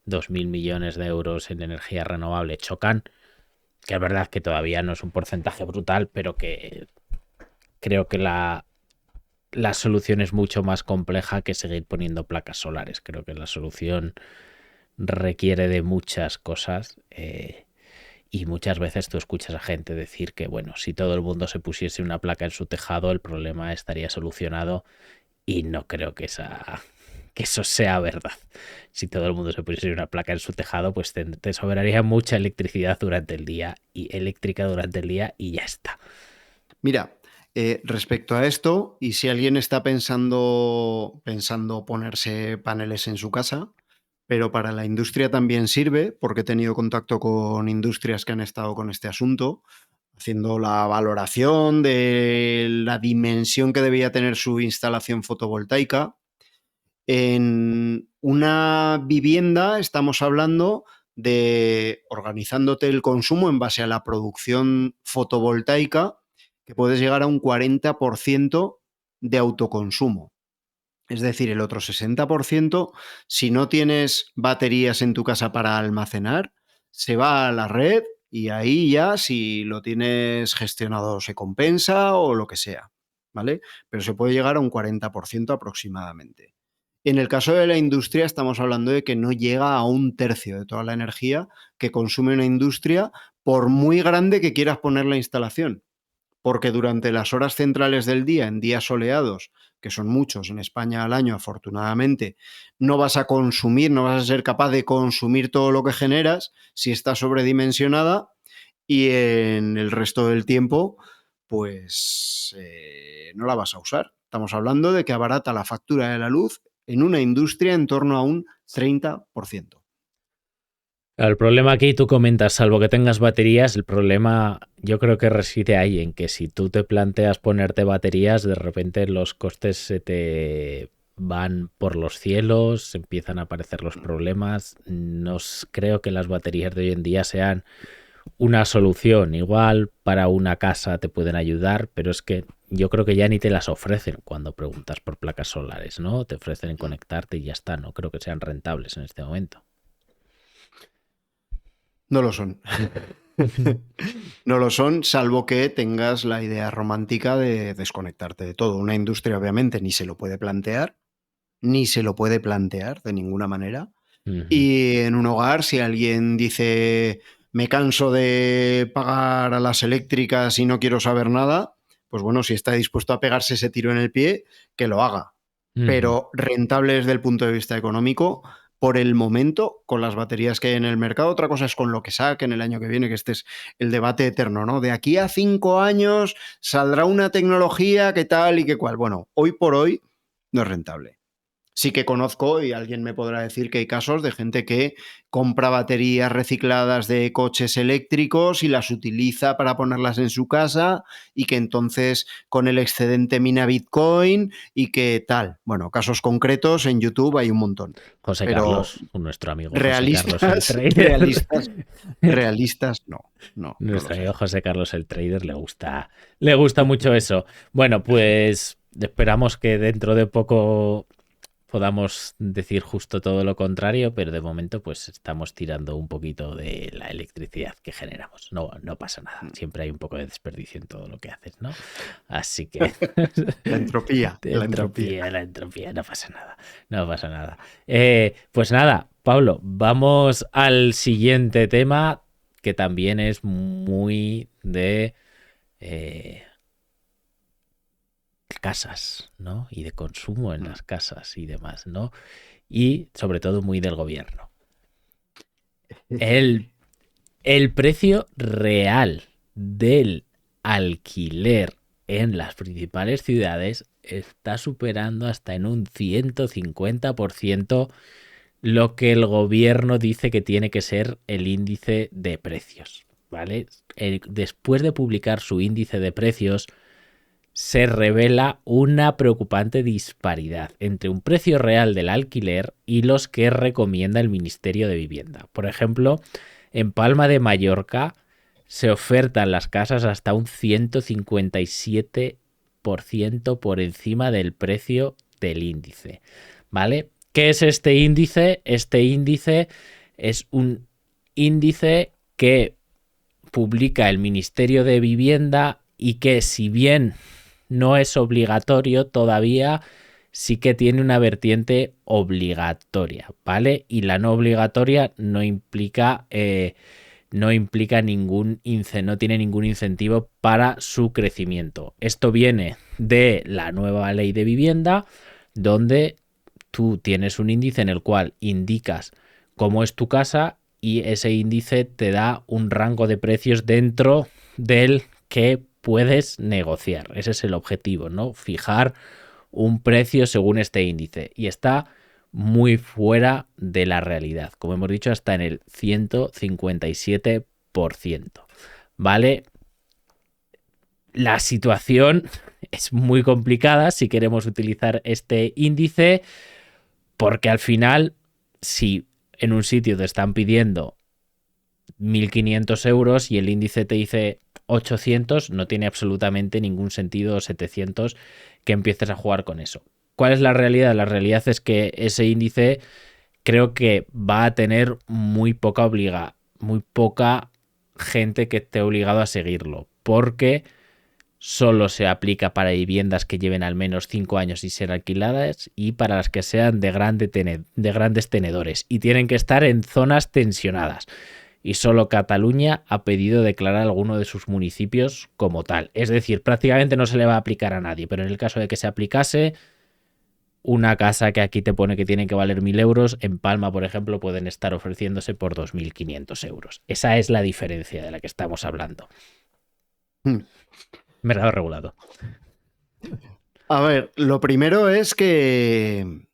2.000 millones de euros en energía renovable chocan, que es verdad que todavía no es un porcentaje brutal, pero que creo que la solución es mucho más compleja que seguir poniendo placas solares. Creo que la solución requiere de muchas cosas y muchas veces tú escuchas a gente decir que, bueno, si todo el mundo se pusiese una placa en su tejado, el problema estaría solucionado y no creo que eso sea verdad. Si todo el mundo se pusiese una placa en su tejado, pues te sobraría mucha electricidad durante el día y eléctrica durante el día y ya está. Mira, respecto a esto, y si alguien está pensando ponerse paneles en su casa, pero para la industria también sirve, porque he tenido contacto con industrias que han estado con este asunto, haciendo la valoración de la dimensión que debía tener su instalación fotovoltaica. En una vivienda, estamos hablando de organizándote el consumo en base a la producción fotovoltaica, que puedes llegar a un 40% de autoconsumo. Es decir, el otro 60%, si no tienes baterías en tu casa para almacenar, se va a la red y ahí ya, si lo tienes gestionado, se compensa o lo que sea, ¿vale? Pero se puede llegar a un 40% aproximadamente. En el caso de la industria, estamos hablando de que no llega a un tercio de toda la energía que consume una industria, por muy grande que quieras poner la instalación. Porque durante las horas centrales del día, en días soleados, que son muchos en España al año, afortunadamente, no vas a consumir, no vas a ser capaz de consumir todo lo que generas si está sobredimensionada, y en el resto del tiempo, pues no la vas a usar. Estamos hablando de que abarata la factura de la luz en una industria en torno a un 30%. El problema aquí, tú comentas, salvo que tengas baterías, el problema yo creo que reside ahí, en que si tú te planteas ponerte baterías, de repente los costes se te van por los cielos, empiezan a aparecer los problemas. No creo que las baterías de hoy en día sean una solución. Igual para una casa te pueden ayudar, pero es que yo creo que ya ni te las ofrecen cuando preguntas por placas solares, ¿no? Te ofrecen en conectarte y ya está. No creo que sean rentables en este momento. No lo son. No lo son, salvo que tengas la idea romántica de desconectarte de todo. Una industria, obviamente, ni se lo puede plantear de ninguna manera. Y en un hogar, si alguien dice, me canso de pagar a las eléctricas y no quiero saber nada, pues bueno, si está dispuesto a pegarse ese tiro en el pie, que lo haga. Pero rentable desde el punto de vista económico, por el momento, con las baterías que hay en el mercado. Otra cosa es con lo que saquen el año que viene, que este es el debate eterno, ¿no? De aquí a 5 años saldrá una tecnología que tal y que cual. Bueno, hoy por hoy no es rentable. Sí que conozco, y alguien me podrá decir que hay casos de gente que compra baterías recicladas de coches eléctricos y las utiliza para ponerlas en su casa, y que entonces con el excedente mina Bitcoin y que tal. Bueno, casos concretos en YouTube hay un montón. José Pero Carlos, nuestro amigo realistas, José Carlos el trader. realistas, no Nuestro lo amigo sé. José Carlos el trader le gusta mucho eso. Bueno, pues esperamos que dentro de poco podamos decir justo todo lo contrario, pero de momento pues estamos tirando un poquito de la electricidad que generamos. No pasa nada, siempre hay un poco de desperdicio en todo lo que haces, ¿no? Así que La entropía, la entropía, no pasa nada. Pues nada, Pablo, vamos al siguiente tema, que también es muy de casas, ¿no? Y de consumo en las casas y demás, ¿no? Y sobre todo muy del gobierno. El precio real del alquiler en las principales ciudades está superando hasta en un 150% lo que el gobierno dice que tiene que ser el índice de precios, ¿vale? Después de publicar su índice de precios, se revela una preocupante disparidad entre un precio real del alquiler y los que recomienda el Ministerio de Vivienda. Por ejemplo, en Palma de Mallorca se ofertan las casas hasta un 157% por encima del precio del índice, ¿vale? ¿Qué es este índice? Este índice es un índice que publica el Ministerio de Vivienda y que, si bien no es obligatorio todavía, sí que tiene una vertiente obligatoria, ¿vale? Y la no obligatoria no implica no tiene ningún incentivo para su crecimiento. Esto viene de la nueva ley de vivienda, donde tú tienes un índice en el cual indicas cómo es tu casa y ese índice te da un rango de precios dentro del que puedes negociar. Ese es el objetivo, ¿no? Fijar un precio según este índice, y está muy fuera de la realidad. Como hemos dicho, está en el 157%, ¿vale? La situación, es muy complicada si queremos utilizar este índice Porque al final, si en un sitio te están pidiendo 1.500 euros y el índice te dice 800, no tiene absolutamente ningún sentido 700 que empieces a jugar con eso. ¿Cuál es la realidad? La realidad es que ese índice creo que va a tener muy poca gente que esté obligado a seguirlo, porque solo se aplica para viviendas que lleven al menos 5 años y ser alquiladas y para las que sean de grandes tenedores y tienen que estar en zonas tensionadas. Y solo Cataluña ha pedido declarar alguno de sus municipios como tal. Es decir, prácticamente no se le va a aplicar a nadie, pero en el caso de que se aplicase, una casa que aquí te pone que tiene que valer 1.000 euros, en Palma, por ejemplo, pueden estar ofreciéndose por 2.500 euros. Esa es la diferencia de la que estamos hablando. Mercado regulado. A ver, lo primero es que,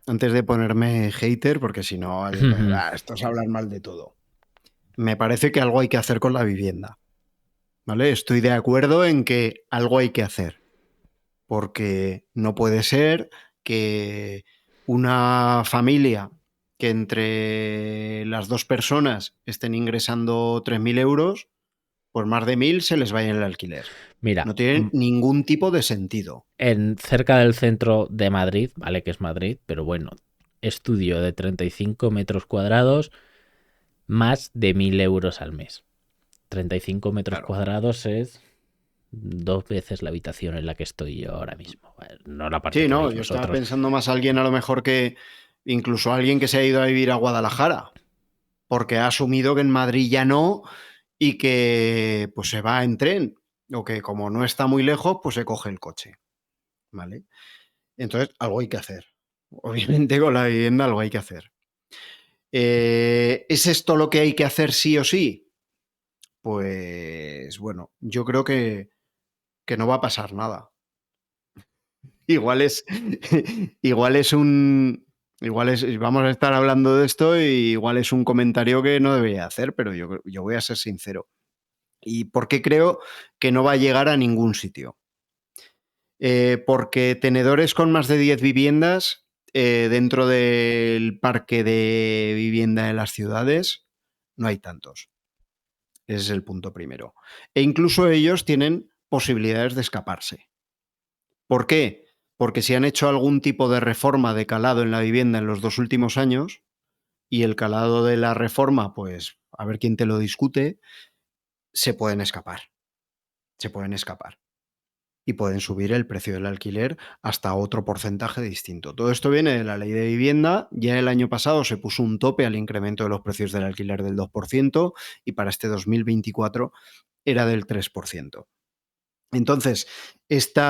antes de ponerme hater, porque si no, esto es hablar mal de todo, me parece que algo hay que hacer con la vivienda. ¿Vale? Estoy de acuerdo en que algo hay que hacer, porque no puede ser que una familia que entre las dos personas estén ingresando 3.000 euros, por más de 1.000 se les vaya en el alquiler. Mira, no tiene ningún tipo de sentido. Cerca del centro de Madrid, vale que es Madrid, pero bueno, estudio de 35 metros cuadrados, más de 1.000 euros al mes. 35 metros cuadrados es 2 veces la habitación en la que estoy yo ahora mismo. No la parte Sí, no, que yo estaba vosotros. pensando más a alguien a lo mejor que incluso alguien que se ha ido a vivir a Guadalajara, porque ha asumido que en Madrid ya no y que pues se va en tren, o que como no está muy lejos, pues se coge el coche. ¿Vale? Entonces, algo hay que hacer. Obviamente con la vivienda algo hay que hacer. ¿Es esto lo que hay que hacer sí o sí? Pues bueno, yo creo que no va a pasar nada. Igual es, vamos a estar hablando de esto y igual es un comentario que no debería hacer, pero yo voy a ser sincero. ¿Y por qué creo que no va a llegar a ningún sitio? Porque tenedores con más de 10 viviendas dentro del parque de vivienda de las ciudades no hay tantos. Ese es el punto primero. E incluso ellos tienen posibilidades de escaparse. ¿Por qué? Porque si han hecho algún tipo de reforma de calado en la vivienda en los 2 últimos años y el calado de la reforma, pues a ver quién te lo discute, se pueden escapar. Se pueden escapar. Y pueden subir el precio del alquiler hasta otro porcentaje distinto. Todo esto viene de la ley de vivienda. Ya el año pasado se puso un tope al incremento de los precios del alquiler del 2% y para este 2024 era del 3%. Entonces, estas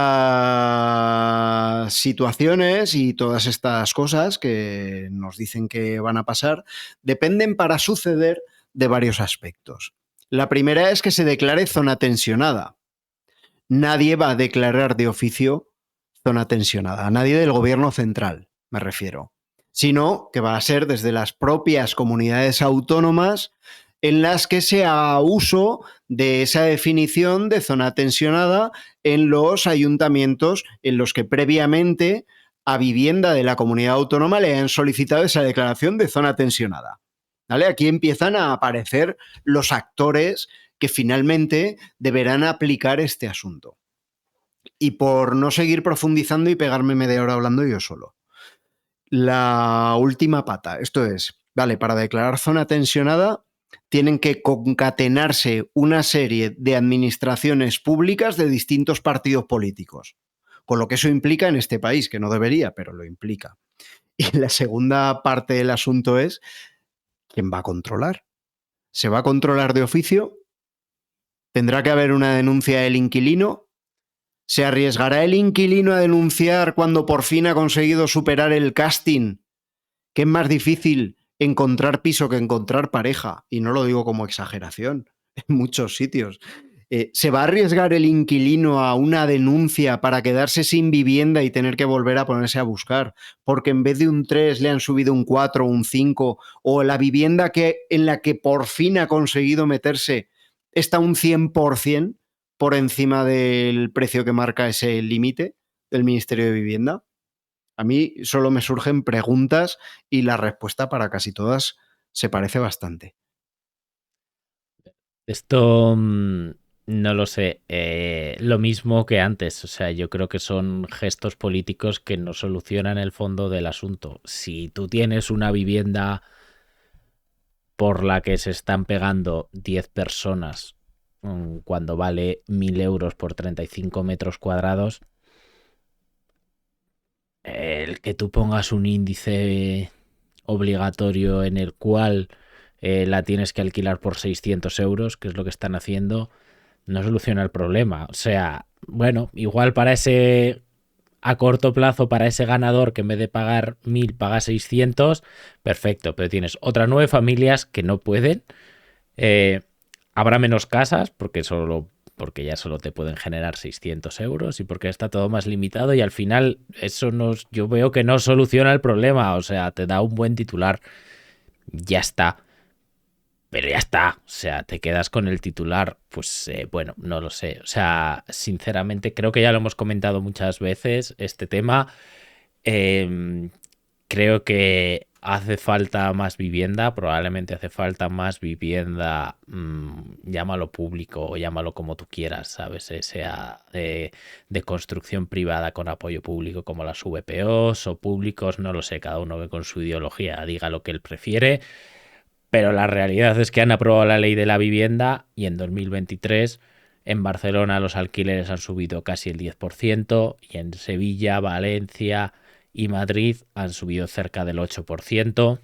situaciones y todas estas cosas que nos dicen que van a pasar dependen para suceder de varios aspectos. La primera es que se declare zona tensionada. Nadie va a declarar de oficio zona tensionada, nadie del gobierno central, me refiero, sino que va a ser desde las propias comunidades autónomas en las que se haga uso de esa definición de zona tensionada en los ayuntamientos en los que previamente a vivienda de la comunidad autónoma le han solicitado esa declaración de zona tensionada. ¿Vale? Aquí empiezan a aparecer los actores que finalmente deberán aplicar este asunto. Y por no seguir profundizando y pegarme media hora hablando yo solo, la última pata, esto es, vale, para declarar zona tensionada tienen que concatenarse una serie de administraciones públicas de distintos partidos políticos, con lo que eso implica en este país, que no debería, pero lo implica. Y la segunda parte del asunto es, ¿quién va a controlar? ¿Se va a controlar de oficio? ¿Tendrá que haber una denuncia del inquilino? ¿Se arriesgará el inquilino a denunciar cuando por fin ha conseguido superar el casting? Que es más difícil encontrar piso que encontrar pareja, y no lo digo como exageración, en muchos sitios. ¿Se va a arriesgar el inquilino a una denuncia para quedarse sin vivienda y tener que volver a ponerse a buscar? Porque en vez de un 3 le han subido un 4 o un 5, o la vivienda en la que por fin ha conseguido meterse está un 100% por encima del precio que marca ese límite del Ministerio de Vivienda. A mí solo me surgen preguntas y la respuesta para casi todas se parece bastante. Esto no lo sé. Lo mismo que antes. O sea, yo creo que son gestos políticos que no solucionan el fondo del asunto. Si tú tienes una vivienda por la que se están pegando 10 personas cuando vale 1.000 euros por 35 metros cuadrados, el que tú pongas un índice obligatorio en el cual la tienes que alquilar por 600 euros, que es lo que están haciendo, no soluciona el problema. O sea, bueno, igual para ese, a corto plazo, para ese ganador que en vez de pagar 1.000 paga 600, perfecto, pero tienes otras 9 familias que no pueden. Eh, Habrá menos casas porque ya solo te pueden generar 600 euros y porque está todo más limitado y al final eso yo veo que no soluciona el problema. O sea, te da un buen titular, ya está. Pero ya está, o sea, te quedas con el titular, pues bueno, no lo sé. O sea, sinceramente creo que ya lo hemos comentado muchas veces este tema. Eh, Creo que hace falta más vivienda, probablemente hace falta más vivienda, llámalo público o llámalo como tú quieras, ¿sabes? Sea de construcción privada con apoyo público como las VPOs o públicos, no lo sé, cada uno que con su ideología diga lo que él prefiere. Pero la realidad es que han aprobado la ley de la vivienda y en 2023 en Barcelona los alquileres han subido casi el 10% y en Sevilla, Valencia y Madrid han subido cerca del 8%,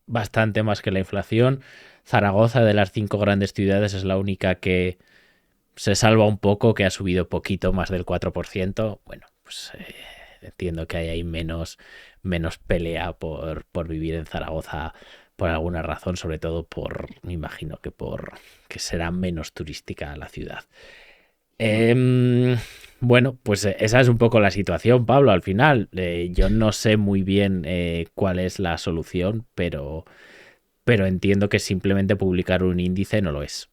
bastante más que la inflación. Zaragoza, de las 5 grandes ciudades, es la única que se salva un poco, que ha subido poquito más del 4%. Bueno, pues entiendo que hay ahí menos pelea por vivir en Zaragoza por alguna razón, sobre todo me imagino que que será menos turística la ciudad. Bueno, pues esa es un poco la situación, Pablo, al final. Yo no sé muy bien cuál es la solución, pero entiendo que simplemente publicar un índice no lo es.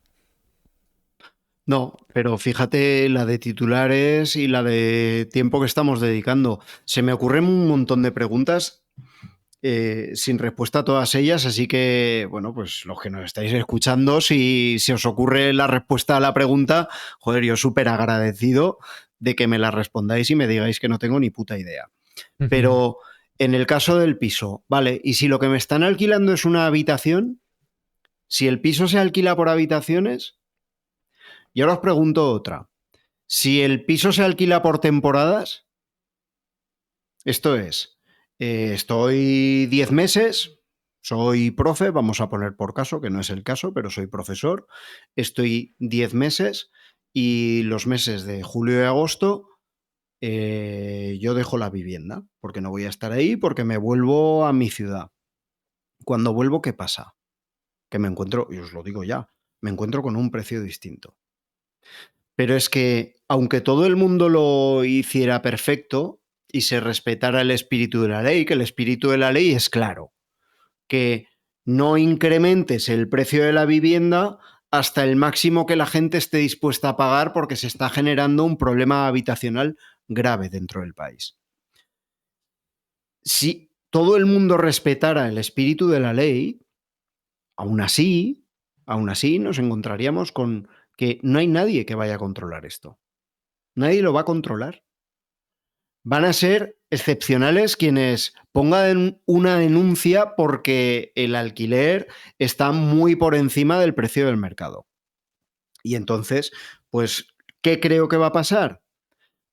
No, pero fíjate la de titulares y la de tiempo que estamos dedicando. Se me ocurren un montón de preguntas sin respuesta a todas ellas, así que, bueno, pues los que nos estáis escuchando, si os ocurre la respuesta a la pregunta, joder, yo súper agradecido de que me la respondáis y me digáis que no tengo ni puta idea. Pero en el caso del piso, vale, y si lo que me están alquilando es una habitación, si el piso se alquila por habitaciones, y ahora os pregunto otra. Si el piso se alquila por temporadas, esto es, estoy 10 meses, soy profe, vamos a poner por caso, que no es el caso, pero soy profesor, estoy 10 meses y los meses de julio y agosto yo dejo la vivienda, porque no voy a estar ahí, porque me vuelvo a mi ciudad. Cuando vuelvo, ¿qué pasa? Que me encuentro, y os lo digo ya, me encuentro con un precio distinto. Pero es que, aunque todo el mundo lo hiciera perfecto y se respetara el espíritu de la ley, que el espíritu de la ley es claro, que no incrementes el precio de la vivienda hasta el máximo que la gente esté dispuesta a pagar porque se está generando un problema habitacional grave dentro del país. Si todo el mundo respetara el espíritu de la ley, aún así nos encontraríamos con que no hay nadie que vaya a controlar esto. Nadie lo va a controlar. Van a ser excepcionales quienes pongan una denuncia porque el alquiler está muy por encima del precio del mercado. Y entonces, pues, ¿qué creo que va a pasar?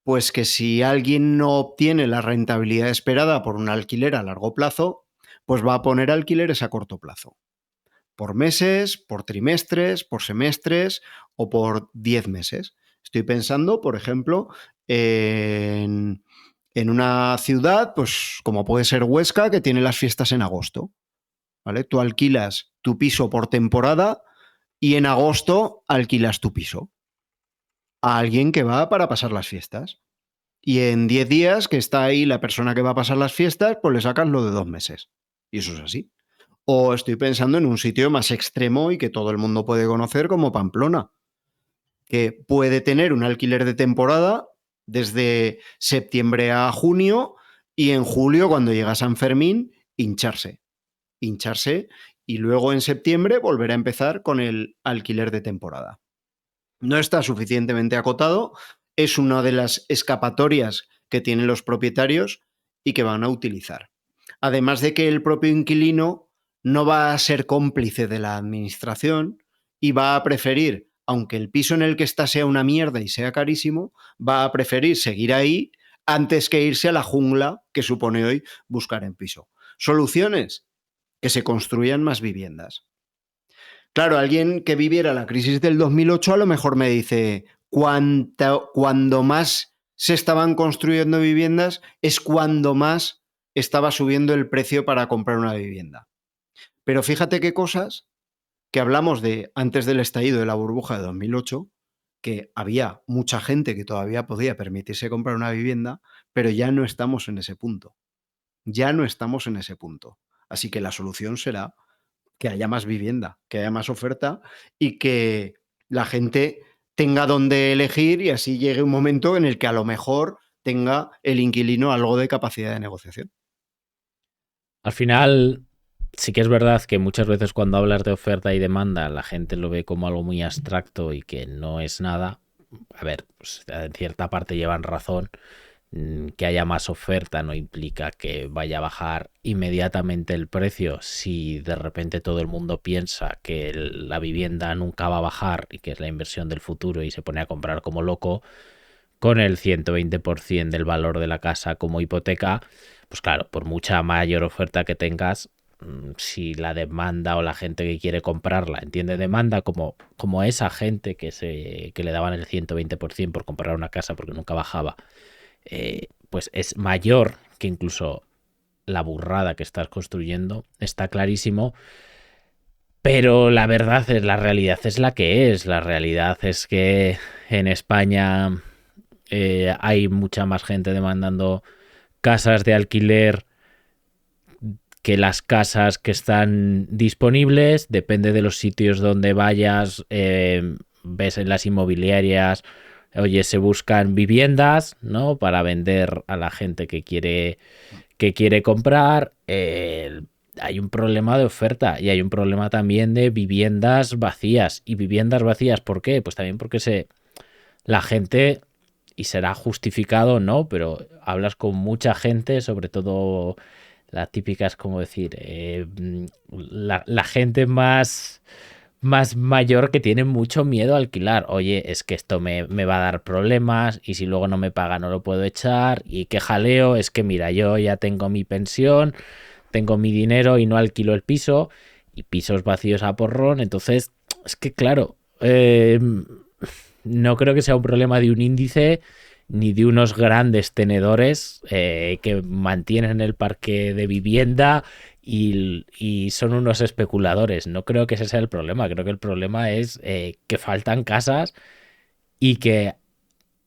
Pues que si alguien no obtiene la rentabilidad esperada por un alquiler a largo plazo, pues va a poner alquileres a corto plazo. Por meses, por trimestres, por semestres o por 10 meses. Estoy pensando, por ejemplo, en una ciudad, pues como puede ser Huesca, que tiene las fiestas en agosto. ¿Vale? Tú alquilas tu piso por temporada y en agosto alquilas tu piso a alguien que va para pasar las fiestas. Y en 10 días que está ahí la persona que va a pasar las fiestas, pues le sacas lo de 2 meses. Y eso es así. O estoy pensando en un sitio más extremo y que todo el mundo puede conocer como Pamplona, que puede tener un alquiler de temporada desde septiembre a junio Y en julio, cuando llega San Fermín, hincharse y luego en septiembre volver a empezar con el alquiler de temporada. No está suficientemente acotado, es una de las escapatorias que tienen los propietarios y que van a utilizar. Además de que el propio inquilino no va a ser cómplice de la administración y va a preferir, aunque el piso en el que está sea una mierda y sea carísimo, va a preferir seguir ahí antes que irse a la jungla que supone hoy buscar en piso. Soluciones: que se construyan más viviendas. Claro, alguien que viviera la crisis del 2008 a lo mejor me dice, cuando más se estaban construyendo viviendas es cuando más estaba subiendo el precio para comprar una vivienda. Pero fíjate qué cosas que hablamos de antes del estallido de la burbuja de 2008, que había mucha gente que todavía podía permitirse comprar una vivienda, pero ya no estamos en ese punto. Ya no estamos en ese punto. Así que la solución será que haya más vivienda, que haya más oferta y que la gente tenga donde elegir y así llegue un momento en el que a lo mejor tenga el inquilino algo de capacidad de negociación. Al final, sí que es verdad que muchas veces cuando hablas de oferta y demanda, la gente lo ve como algo muy abstracto y que no es nada. A ver, pues en cierta parte llevan razón. Que haya más oferta no implica que vaya a bajar inmediatamente el precio si de repente todo el mundo piensa que la vivienda nunca va a bajar y que es la inversión del futuro y se pone a comprar como loco con el 120% del valor de la casa como hipoteca. Pues claro, por mucha mayor oferta que tengas, si la demanda o la gente que quiere comprarla entiende demanda como esa gente que le daban el 120% por comprar una casa porque nunca bajaba, pues es mayor que incluso la burrada que estás construyendo, está clarísimo. Pero la verdad es, la realidad es la que es. La realidad es que en España hay mucha más gente demandando casas de alquiler que las casas que están disponibles. Depende de los sitios donde vayas. Ves en las inmobiliarias, oye, se buscan viviendas, ¿no? Para vender a la gente que quiere comprar. Hay un problema de oferta y hay un problema también de viviendas vacías. ¿Y viviendas vacías por qué? Pues también porque la gente, y será justificado, ¿no? Pero hablas con mucha gente, sobre todo la típica es como decir, la gente más mayor que tiene mucho miedo a alquilar. Oye, es que esto me va a dar problemas y si luego no me paga no lo puedo echar y qué jaleo, es que mira, yo ya tengo mi pensión, tengo mi dinero y no alquilo el piso y pisos vacíos a porrón. Entonces, es que claro, no creo que sea un problema de un índice ni de unos grandes tenedores que mantienen el parque de vivienda y son unos especuladores. No creo que ese sea el problema. Creo que el problema es que faltan casas y que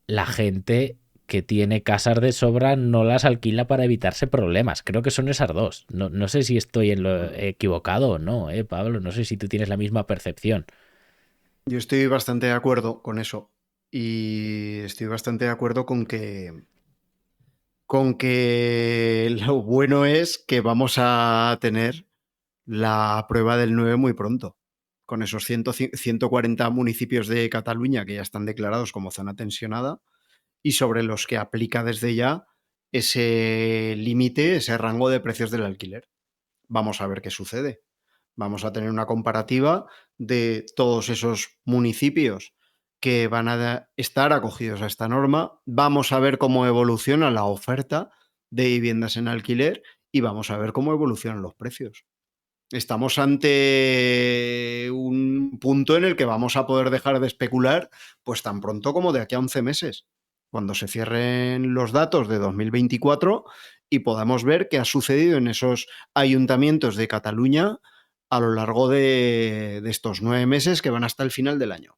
la gente que tiene casas de sobra no las alquila para evitarse problemas. Creo que son esas dos. No sé si estoy en lo equivocado o no, Pablo. No sé si tú tienes la misma percepción. Yo estoy bastante de acuerdo con eso y estoy bastante de acuerdo con que lo bueno es que vamos a tener la prueba del 9 muy pronto, con esos 140 municipios de Cataluña que ya están declarados como zona tensionada y sobre los que aplica desde ya ese límite, ese rango de precios del alquiler. Vamos a ver qué sucede. Vamos a tener una comparativa de todos esos municipios que van a estar acogidos a esta norma. Vamos a ver cómo evoluciona la oferta de viviendas en alquiler y vamos a ver cómo evolucionan los precios. Estamos ante un punto en el que vamos a poder dejar de especular pues tan pronto como de aquí a 11 meses, cuando se cierren los datos de 2024 y podamos ver qué ha sucedido en esos ayuntamientos de Cataluña a lo largo de estos 9 meses que van hasta el final del año.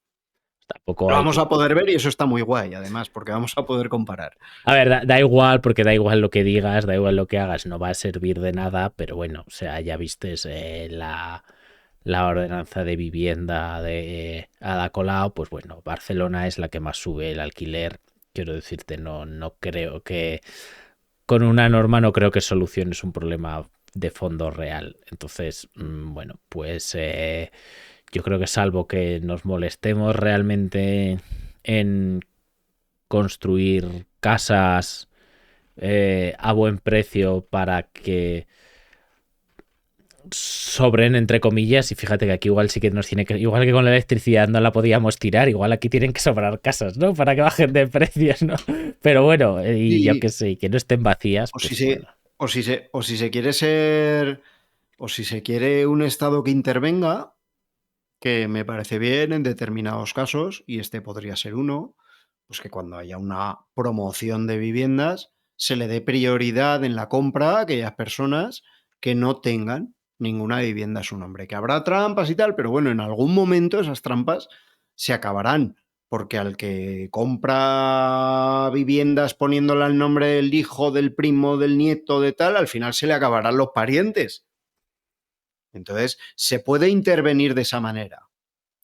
Tampoco Lo hay vamos que... a poder ver y eso está muy guay, además, porque vamos a poder comparar. A ver, da igual, porque da igual lo que digas, da igual lo que hagas, no va a servir de nada, pero bueno, o sea, ya vistes la ordenanza de vivienda de Ada Colau, pues bueno, Barcelona es la que más sube el alquiler. Quiero decirte, no creo que con una norma no creo que soluciones un problema de fondo real. Entonces, bueno, pues yo creo que salvo que nos molestemos realmente en construir casas a buen precio para que sobren, entre comillas, y fíjate que aquí igual sí que nos tiene que, igual que con la electricidad no la podíamos tirar, igual aquí tienen que sobrar casas, ¿no? Para que bajen de precios, ¿no? Pero bueno, y yo Y, qué sé, que no estén vacías, o pues si bueno. se, o si se quiere ser, o si se quiere un Estado que intervenga, que me parece bien en determinados casos, y este podría ser uno, pues que cuando haya una promoción de viviendas se le dé prioridad en la compra a aquellas personas que no tengan ninguna vivienda a su nombre. Que habrá trampas y tal, pero bueno, en algún momento esas trampas se acabarán, porque al que compra viviendas poniéndola al nombre del hijo, del primo, del nieto, de tal, al final se le acabarán los parientes. Entonces, se puede intervenir de esa manera.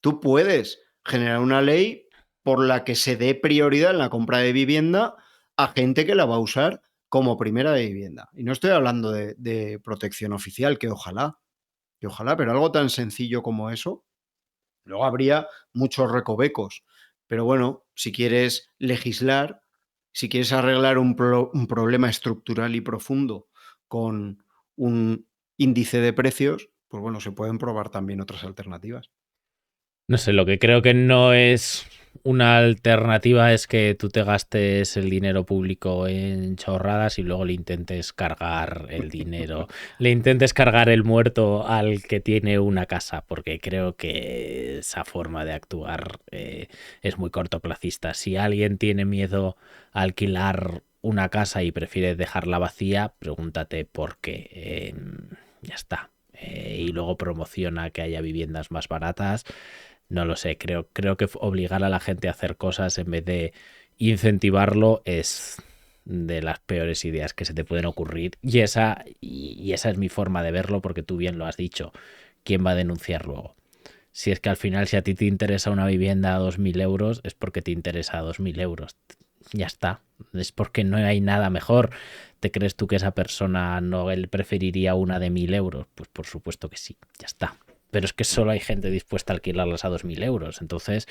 Tú puedes generar una ley por la que se dé prioridad en la compra de vivienda a gente que la va a usar como primera de vivienda. Y no estoy hablando de protección oficial, que ojalá, pero algo tan sencillo como eso. Luego habría muchos recovecos. Pero bueno, si quieres legislar, si quieres arreglar un problema estructural y profundo con un índice de precios, pues bueno, se pueden probar también otras alternativas. No sé, lo que creo que no es una alternativa es que tú te gastes el dinero público en chorradas y luego le intentes cargar el dinero, le intentes cargar el muerto al que tiene una casa, porque creo que esa forma de actuar es muy cortoplacista. Si alguien tiene miedo a alquilar una casa y prefiere dejarla vacía, pregúntate por qué. Ya está. Y luego promociona que haya viviendas más baratas. No lo sé, creo que obligar a la gente a hacer cosas en vez de incentivarlo es de las peores ideas que se te pueden ocurrir. Y esa es mi forma de verlo, porque tú bien lo has dicho. ¿Quién va a denunciar luego? Si es que al final, si a ti te interesa una vivienda a 2.000 euros, es porque te interesa a 2.000 euros. Ya está. Es porque no hay nada mejor. ¿Te crees tú que esa persona no él preferiría una de 1.000 euros? Pues por supuesto que sí. Ya está. Pero es que solo hay gente dispuesta a alquilarlas a 2.000 euros. Entonces,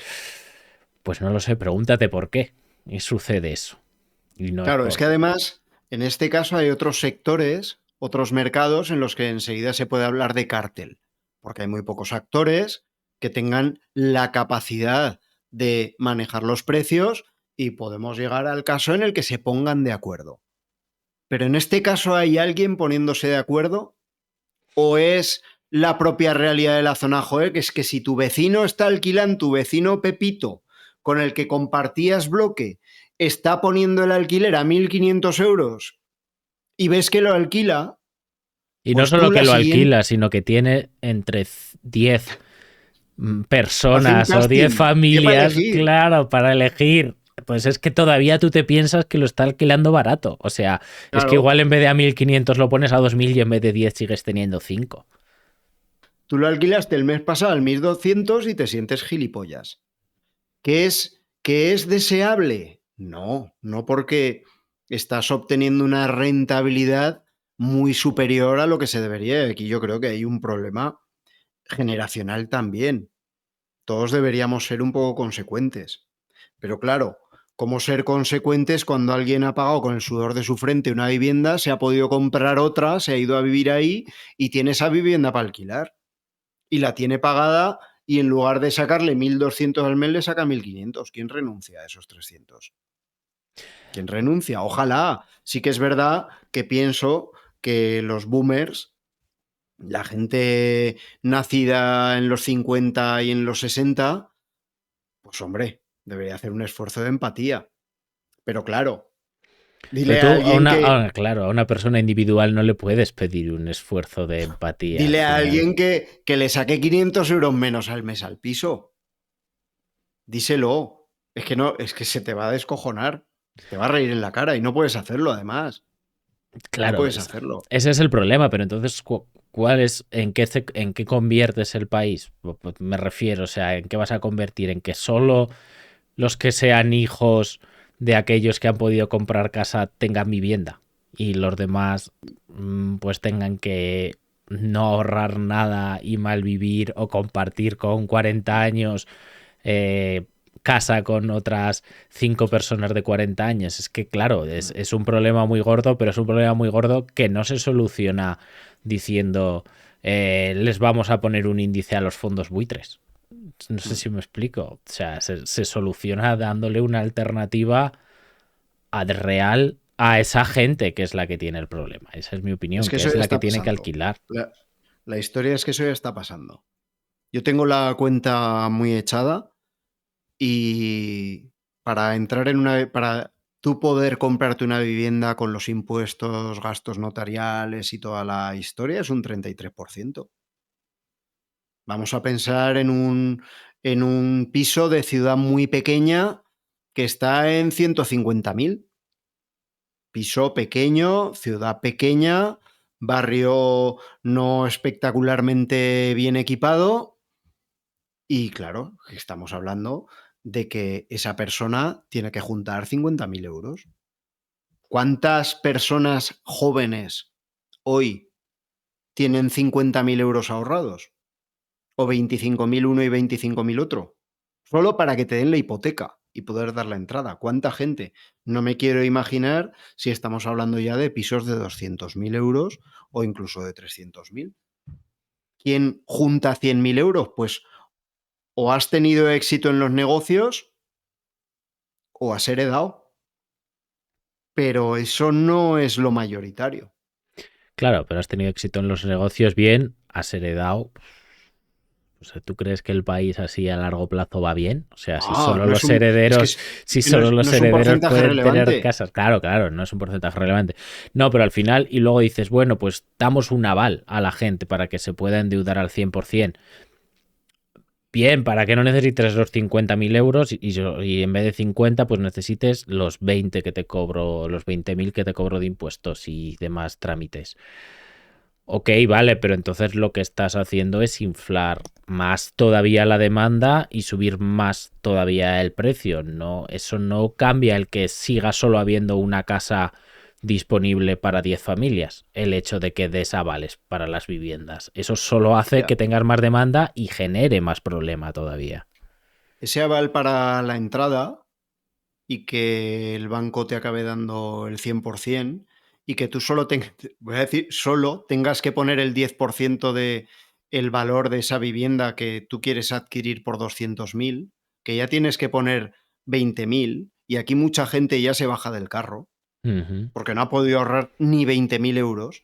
pues no lo sé, pregúntate por qué sucede eso. Y no es Claro, es por... que además, en este caso hay otros sectores, otros mercados en los que enseguida se puede hablar de cártel, porque hay muy pocos actores que tengan la capacidad de manejar los precios y podemos llegar al caso en el que se pongan de acuerdo. Pero en este caso, ¿hay alguien poniéndose de acuerdo? ¿O es la propia realidad de la zona, joder, que es que si tu vecino está alquilando, tu vecino Pepito, con el que compartías bloque, está poniendo el alquiler a 1.500 euros y ves que lo alquila, Y no pues tú solo que la lo siguiente alquila, sino que tiene entre 10 hace un personas o 10 casting, tío, para familias, elegir. claro, para elegir. Pues es que todavía tú te piensas que lo está alquilando barato. O sea, es que Claro, igual en vez de a 1.500 lo pones a 2.000 y en vez de 10 sigues teniendo 5. tú lo alquilaste el mes pasado al 1.200 y te sientes gilipollas. ¿Que es deseable? No, no porque estás obteniendo una rentabilidad muy superior a lo que se debería. Aquí yo creo que hay un problema generacional también. Todos deberíamos ser un poco consecuentes. Pero claro, ¿cómo ser consecuentes cuando alguien ha pagado con el sudor de su frente una vivienda, se ha podido comprar otra, se ha ido a vivir ahí y tiene esa vivienda para alquilar? Y la tiene pagada y en lugar de sacarle 1.200 al mes le saca 1.500. ¿Quién renuncia a esos 300? ¿Quién renuncia? Ojalá. Sí que es verdad que pienso que los boomers, la gente nacida en los 50 y en los 60, pues hombre, debería hacer un esfuerzo de empatía. Pero claro, Pero dile a tú alguien que, claro, a una persona individual no le puedes pedir un esfuerzo de empatía al dile a final. alguien que le saque 500 euros menos al mes al piso. Díselo. Es que no, es que se te va a descojonar. Se te va a reír en la cara y no puedes hacerlo, además. No Claro, puedes hacerlo. ese es el problema, pero entonces, ¿cuál es, en qué conviertes el país? Pues me refiero, o sea, ¿en qué vas a convertir? ¿En que solo los que sean hijos de aquellos que han podido comprar casa tengan vivienda? y los demás pues tengan que no ahorrar nada y malvivir o compartir con 40 años casa con otras 5 personas de 40 años. Es que, claro, es un problema muy gordo, pero es un problema muy gordo que no se soluciona diciendo les vamos a poner un índice a los fondos buitres. No sé si me explico. O sea, se soluciona dándole una alternativa real a esa gente que es la que tiene el problema. Esa es mi opinión, Es que que eso es ya la que está tiene que pasando. alquilar. La historia es que eso ya está pasando. Yo tengo la cuenta muy echada y para tú poder comprarte una vivienda con los impuestos, gastos notariales y toda la historia es un 33%. Vamos a pensar en un piso de ciudad muy pequeña que está en 150.000. Piso pequeño, ciudad pequeña, barrio no espectacularmente bien equipado y claro, estamos hablando de que esa persona tiene que juntar 50.000 euros. ¿Cuántas personas jóvenes hoy tienen 50.000 euros ahorrados? ¿O 25.000 uno y 25.000 otro? Solo para que te den la hipoteca y poder dar la entrada. ¿Cuánta gente? No me quiero imaginar si estamos hablando ya de pisos de 200.000 euros o incluso de 300.000. ¿Quién junta 100.000 euros? Pues o has tenido éxito en los negocios o has heredado. Pero eso no es lo mayoritario. Claro, pero has tenido éxito en los negocios bien, has heredado. O sea, ¿tú crees que el país así a largo plazo va bien? O sea, si Ah, solo no es los un, es que, herederos, es si que no solo es, no los es un herederos porcentaje pueden tener relevante. casas, claro, no es un porcentaje relevante. No, pero al final, y luego dices, bueno, pues damos un aval a la gente para que se pueda endeudar al 100%. Bien, para que no necesites los 50.000 euros y en vez de 50, pues necesites los 20 que te cobro, los 20.000 que te cobro de impuestos y demás trámites. Ok, vale, pero entonces lo que estás haciendo es inflar más todavía la demanda y subir más todavía el precio. No, eso no cambia el que siga solo habiendo una casa disponible para 10 familias, el hecho de que des avales para las viviendas. Eso solo hace Ya. que tengas más demanda y genere más problema todavía. Ese aval para la entrada y que el banco te acabe dando el 100% y que tú solo voy a decir, solo tengas que poner el 10% de el valor de esa vivienda que tú quieres adquirir por 200.000, que ya tienes que poner 20.000 y aquí mucha gente ya se baja del carro Ujú. porque no ha podido ahorrar ni 20.000 euros.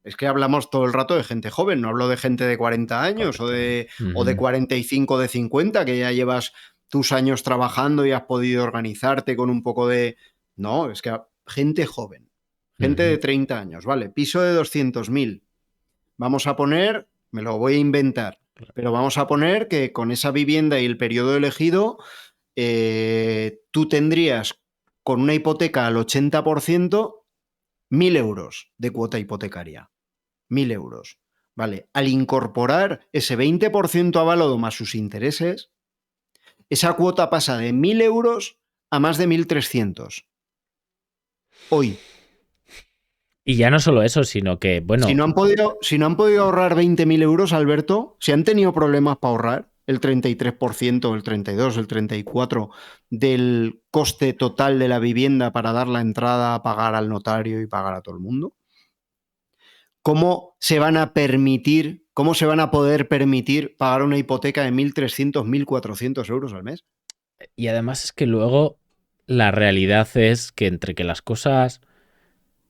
Es que hablamos todo el rato de gente joven, no hablo de gente de 40 años Correcto. o de 45 de 50, que ya llevas tus años trabajando y has podido organizarte con un poco de... No, es que gente joven, gente de 30 años, vale, piso de 200.000. Vamos a poner, me lo voy a inventar, pero vamos a poner que con esa vivienda y el periodo elegido, tú tendrías con una hipoteca al 80% 1.000 euros de cuota hipotecaria. 1.000 euros. Vale, al incorporar ese 20% avalado más sus intereses, esa cuota pasa de 1.000 euros a más de 1.300. Hoy. Y ya no solo eso, sino que, Si bueno, no han podido ahorrar 20.000 euros, Alberto, si han tenido problemas para ahorrar el 33%, el 32%, el 34% del coste total de la vivienda para dar la entrada, pagar al notario y pagar a todo el mundo, ¿cómo se van a poder permitir pagar una hipoteca de 1.300, 1.400 euros al mes? y además es que luego la realidad es que entre que las cosas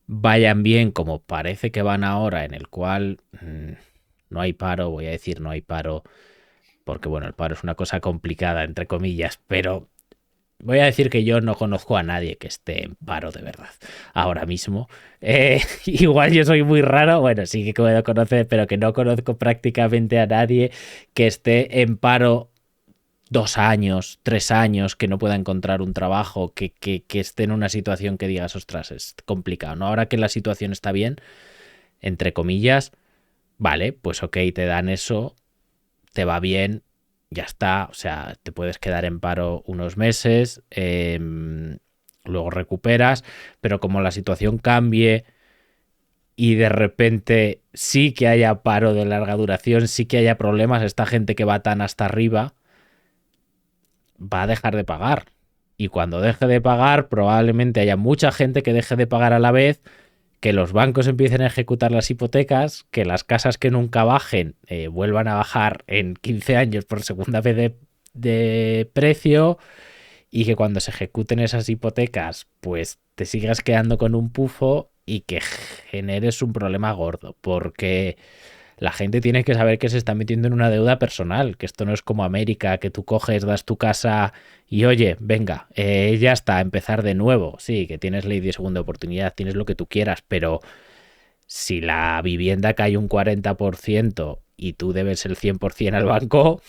vayan bien como parece que van ahora, en el cual no hay paro, voy a decir no hay paro, porque bueno, el paro es una cosa complicada, entre comillas, pero voy a decir que yo no conozco a nadie que esté en paro de verdad ahora mismo. Igual yo soy muy raro, bueno, sí que puedo conocer, pero que no conozco prácticamente a nadie que esté en paro 2 años, 3 años, que no pueda encontrar un trabajo, que esté en una situación que digas, ostras, es complicado, ¿no? Ahora que la situación está bien, entre comillas, vale, pues ok, te dan eso, te va bien, ya está, o sea, te puedes quedar en paro unos meses, luego recuperas, pero como la situación cambie, y de repente sí que haya paro de larga duración, sí que haya problemas, esta gente que va tan hasta arriba va a dejar de pagar. Y cuando deje de pagar, probablemente haya mucha gente que deje de pagar a la vez, que los bancos empiecen a ejecutar las hipotecas, que las casas que nunca bajen vuelvan a bajar en 15 años por segunda vez de precio, y que cuando se ejecuten esas hipotecas, pues te sigas quedando con un pufo y que generes un problema gordo, porque la gente tiene que saber que se está metiendo en una deuda personal, que esto no es como América, que tú coges, das tu casa y oye, venga, ya está, empezar de nuevo. Sí, que tienes ley de segunda oportunidad, tienes lo que tú quieras, pero si la vivienda cae un 40% y tú debes el 100% al banco,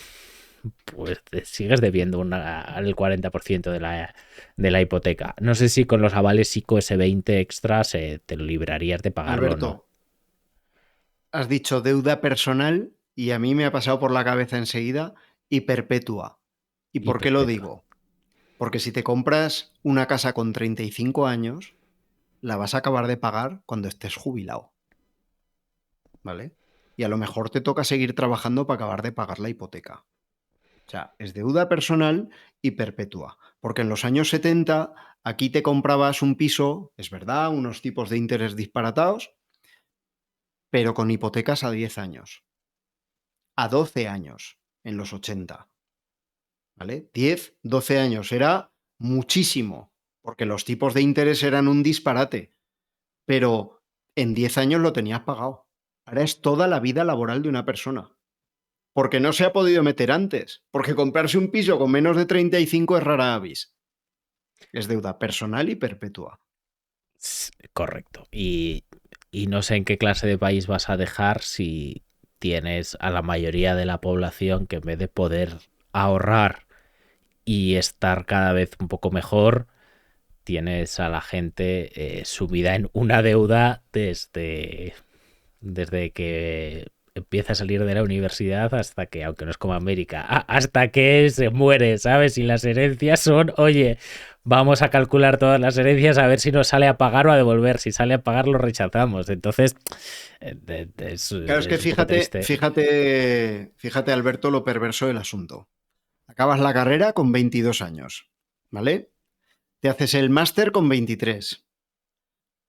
pues te sigues debiendo al 40% de la hipoteca. No sé si con los avales ICO ese 20 extras te lo librarías de pagarlo Alberto, o no. has dicho deuda personal y a mí me ha pasado por la cabeza enseguida y perpetua. ¿Y Y por qué lo perpetua. digo? Porque si te compras una casa con 35 años, la vas a acabar de pagar cuando estés jubilado. ¿Vale? Y a lo mejor te toca seguir trabajando para acabar de pagar la hipoteca. O sea, es deuda personal y perpetua. Porque en los años 70 aquí te comprabas un piso, es verdad, unos tipos de interés disparatados, pero con hipotecas a 10 años, a 12 años en los 80. ¿Vale? 10, 12 años era muchísimo, porque los tipos de interés eran un disparate, pero en 10 años lo tenías pagado. Ahora es toda la vida laboral de una persona. Porque no se ha podido meter antes. Porque comprarse un piso con menos de 35 es rara avis. Es deuda personal y perpetua. Correcto. Y no sé en qué clase de país vas a dejar si tienes a la mayoría de la población que en vez de poder ahorrar y estar cada vez un poco mejor, tienes a la gente sumida en una deuda desde que empieza a salir de la universidad hasta que, aunque no es como América, hasta que se muere, ¿sabes? Y las herencias son, oye, vamos a calcular todas las herencias a ver si nos sale a pagar o a devolver. Si sale a pagar, lo rechazamos. Entonces, Claro, es que es un poco triste. fíjate, Alberto, lo perverso del asunto. Acabas la carrera con 22 años, ¿vale? Te haces el máster con 23.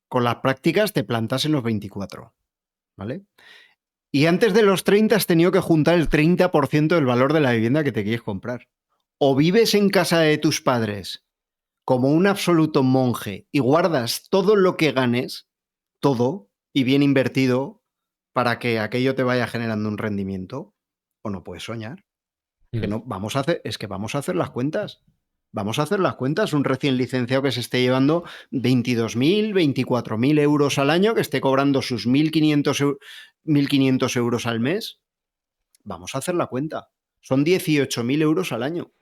Con las prácticas te plantas en los 24, ¿vale? Y antes de los 30 has tenido que juntar el 30% del valor de la vivienda que te quieres comprar. O vives en casa de tus padres como un absoluto monje y guardas todo lo que ganes, todo, y bien invertido, para que aquello te vaya generando un rendimiento, o no puedes soñar. Que no, vamos a hacer las cuentas. Vamos a hacer las cuentas. Un recién licenciado que se esté llevando 22.000, 24.000 euros al año, que esté cobrando sus 1.500 euros al mes. Vamos a hacer la cuenta. Son 18.000 euros al año.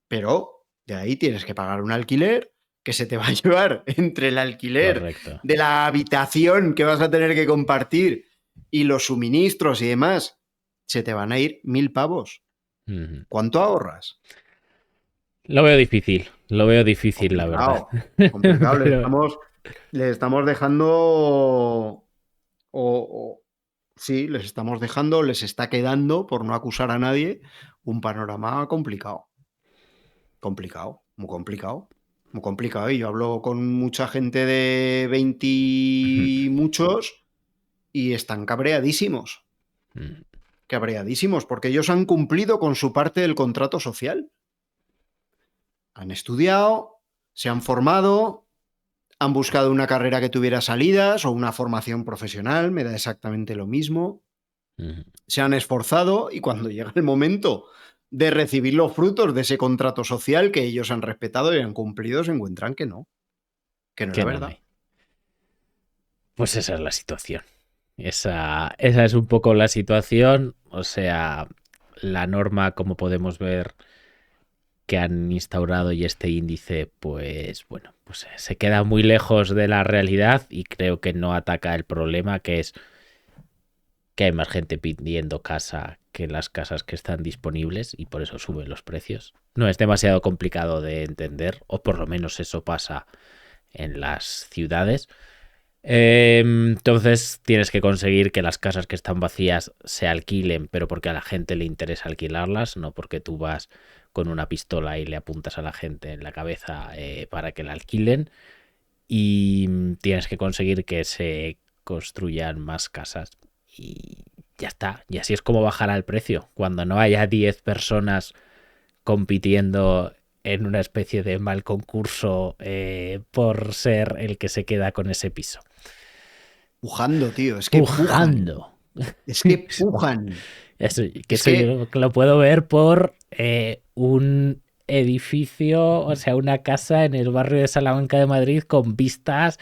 Pero de ahí tienes que pagar un alquiler que se te va a llevar entre el alquiler Correcto. de la habitación que vas a tener que compartir y los suministros y demás. Se te van a ir 1.000 pavos. ¿Cuánto ahorras? Lo veo difícil, la verdad. Complicado. Pero Les estamos dejando. Sí, les estamos dejando, les está quedando, por no acusar a nadie, un panorama complicado. Complicado, muy complicado. Muy complicado. Y yo hablo con mucha gente de 20 y muchos y están cabreadísimos. Cabreadísimos, porque ellos han cumplido con su parte del contrato social. Han estudiado, se han formado, han buscado una carrera que tuviera salidas o una formación profesional, me da exactamente lo mismo. Se han esforzado y cuando llega el momento de recibir los frutos de ese contrato social que ellos han respetado y han cumplido, se encuentran que no es la verdad. hay. Pues esa es la situación. Esa es un poco la situación. O sea, la norma, como podemos ver, que han instaurado y este índice, pues bueno, pues se queda muy lejos de la realidad y creo que no ataca el problema, que es que hay más gente pidiendo casa que las casas que están disponibles y por eso suben los precios. No es demasiado complicado de entender, o por lo menos eso pasa en las ciudades. Entonces tienes que conseguir que las casas que están vacías se alquilen, pero porque a la gente le interesa alquilarlas, no porque tú vas con una pistola y le apuntas a la gente en la cabeza para que la alquilen. Y tienes que conseguir que se construyan más casas. Y ya está. Y así es como bajará el precio. Cuando no haya 10 personas compitiendo en una especie de mal concurso por ser el que se queda con ese piso. Pujando, tío. Es que Pujando. Es que pujan. Eso, yo lo puedo ver por un edificio, o sea, una casa en el barrio de Salamanca de Madrid con vistas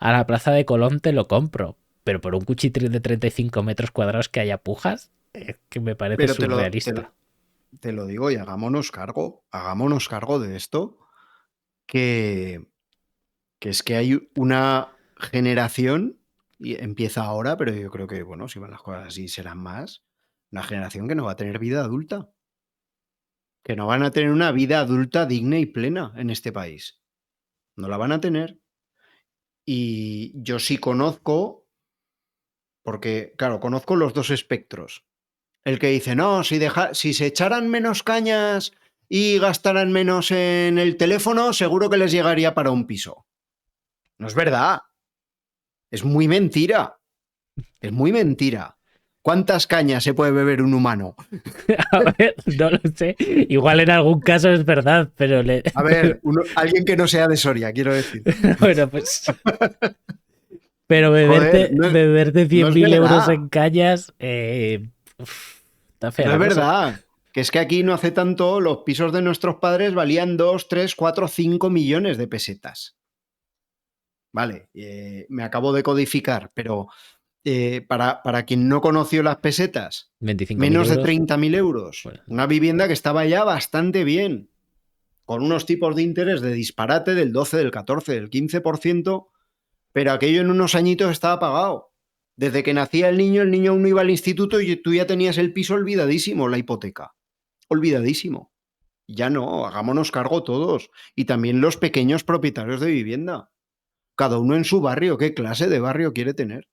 a la Plaza de Colón, te lo compro. Pero por un cuchitril de 35 metros cuadrados que haya pujas, que me parece surrealista. Te lo digo y hagámonos cargo de esto, que es que hay una generación, y empieza ahora, pero yo creo que, bueno, si van las cosas así serán más, una generación que no va a tener vida adulta. Que no van a tener una vida adulta digna y plena en este país. No la van a tener. Y yo sí conozco, porque, claro, conozco los dos espectros. El que dice, no, si se echaran menos cañas y gastaran menos en el teléfono, seguro que les llegaría para un piso. No es verdad. Es muy mentira. Es muy mentira. ¿Cuántas cañas se puede beber un humano? A ver, no lo sé. Igual en algún caso es verdad, pero... A ver, alguien que no sea de Soria, quiero decir. Bueno, pues... Pero beberte 100.000 euros en cañas... está fea. No es verdad. Que es que aquí no hace tanto los pisos de nuestros padres valían 2, 3, 4, 5 millones de pesetas. Vale, me acabo de codificar, pero... para quien no conoció las pesetas, menos de 30.000 euros. Bueno. Una vivienda que estaba ya bastante bien, con unos tipos de interés de disparate del 12, del 14, del 15%, pero aquello en unos añitos estaba pagado. Desde que nacía el niño aún no iba al instituto y tú ya tenías el piso olvidadísimo, la hipoteca. Olvidadísimo. Ya no, hagámonos cargo todos. Y también los pequeños propietarios de vivienda. Cada uno en su barrio, ¿qué clase de barrio quiere tener?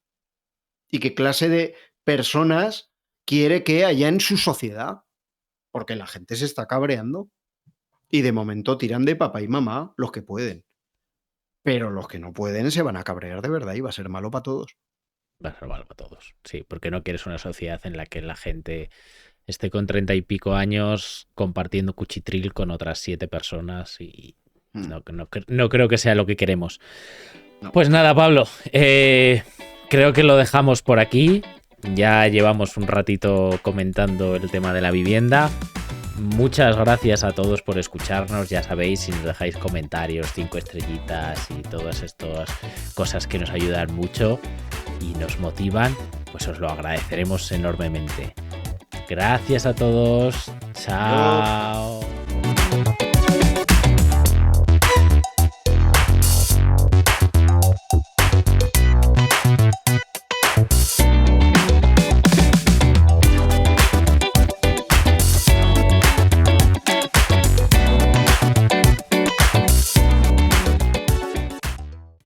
Y qué clase de personas quiere que haya en su sociedad. Porque la gente se está cabreando. Y de momento tiran de papá y mamá los que pueden. Pero los que no pueden se van a cabrear de verdad y va a ser malo para todos. Va a ser malo para todos, sí. Porque no quieres una sociedad en la que la gente esté con 30 y pico años compartiendo cuchitril con otras 7 personas y no creo que sea lo que queremos. No. Pues nada, Pablo. Creo que lo dejamos por aquí. Ya llevamos un ratito comentando el tema de la vivienda. Muchas gracias a todos por escucharnos. Ya sabéis, si nos dejáis comentarios, 5 estrellitas y todas estas cosas que nos ayudan mucho y nos motivan, pues os lo agradeceremos enormemente. Gracias a todos. Chao.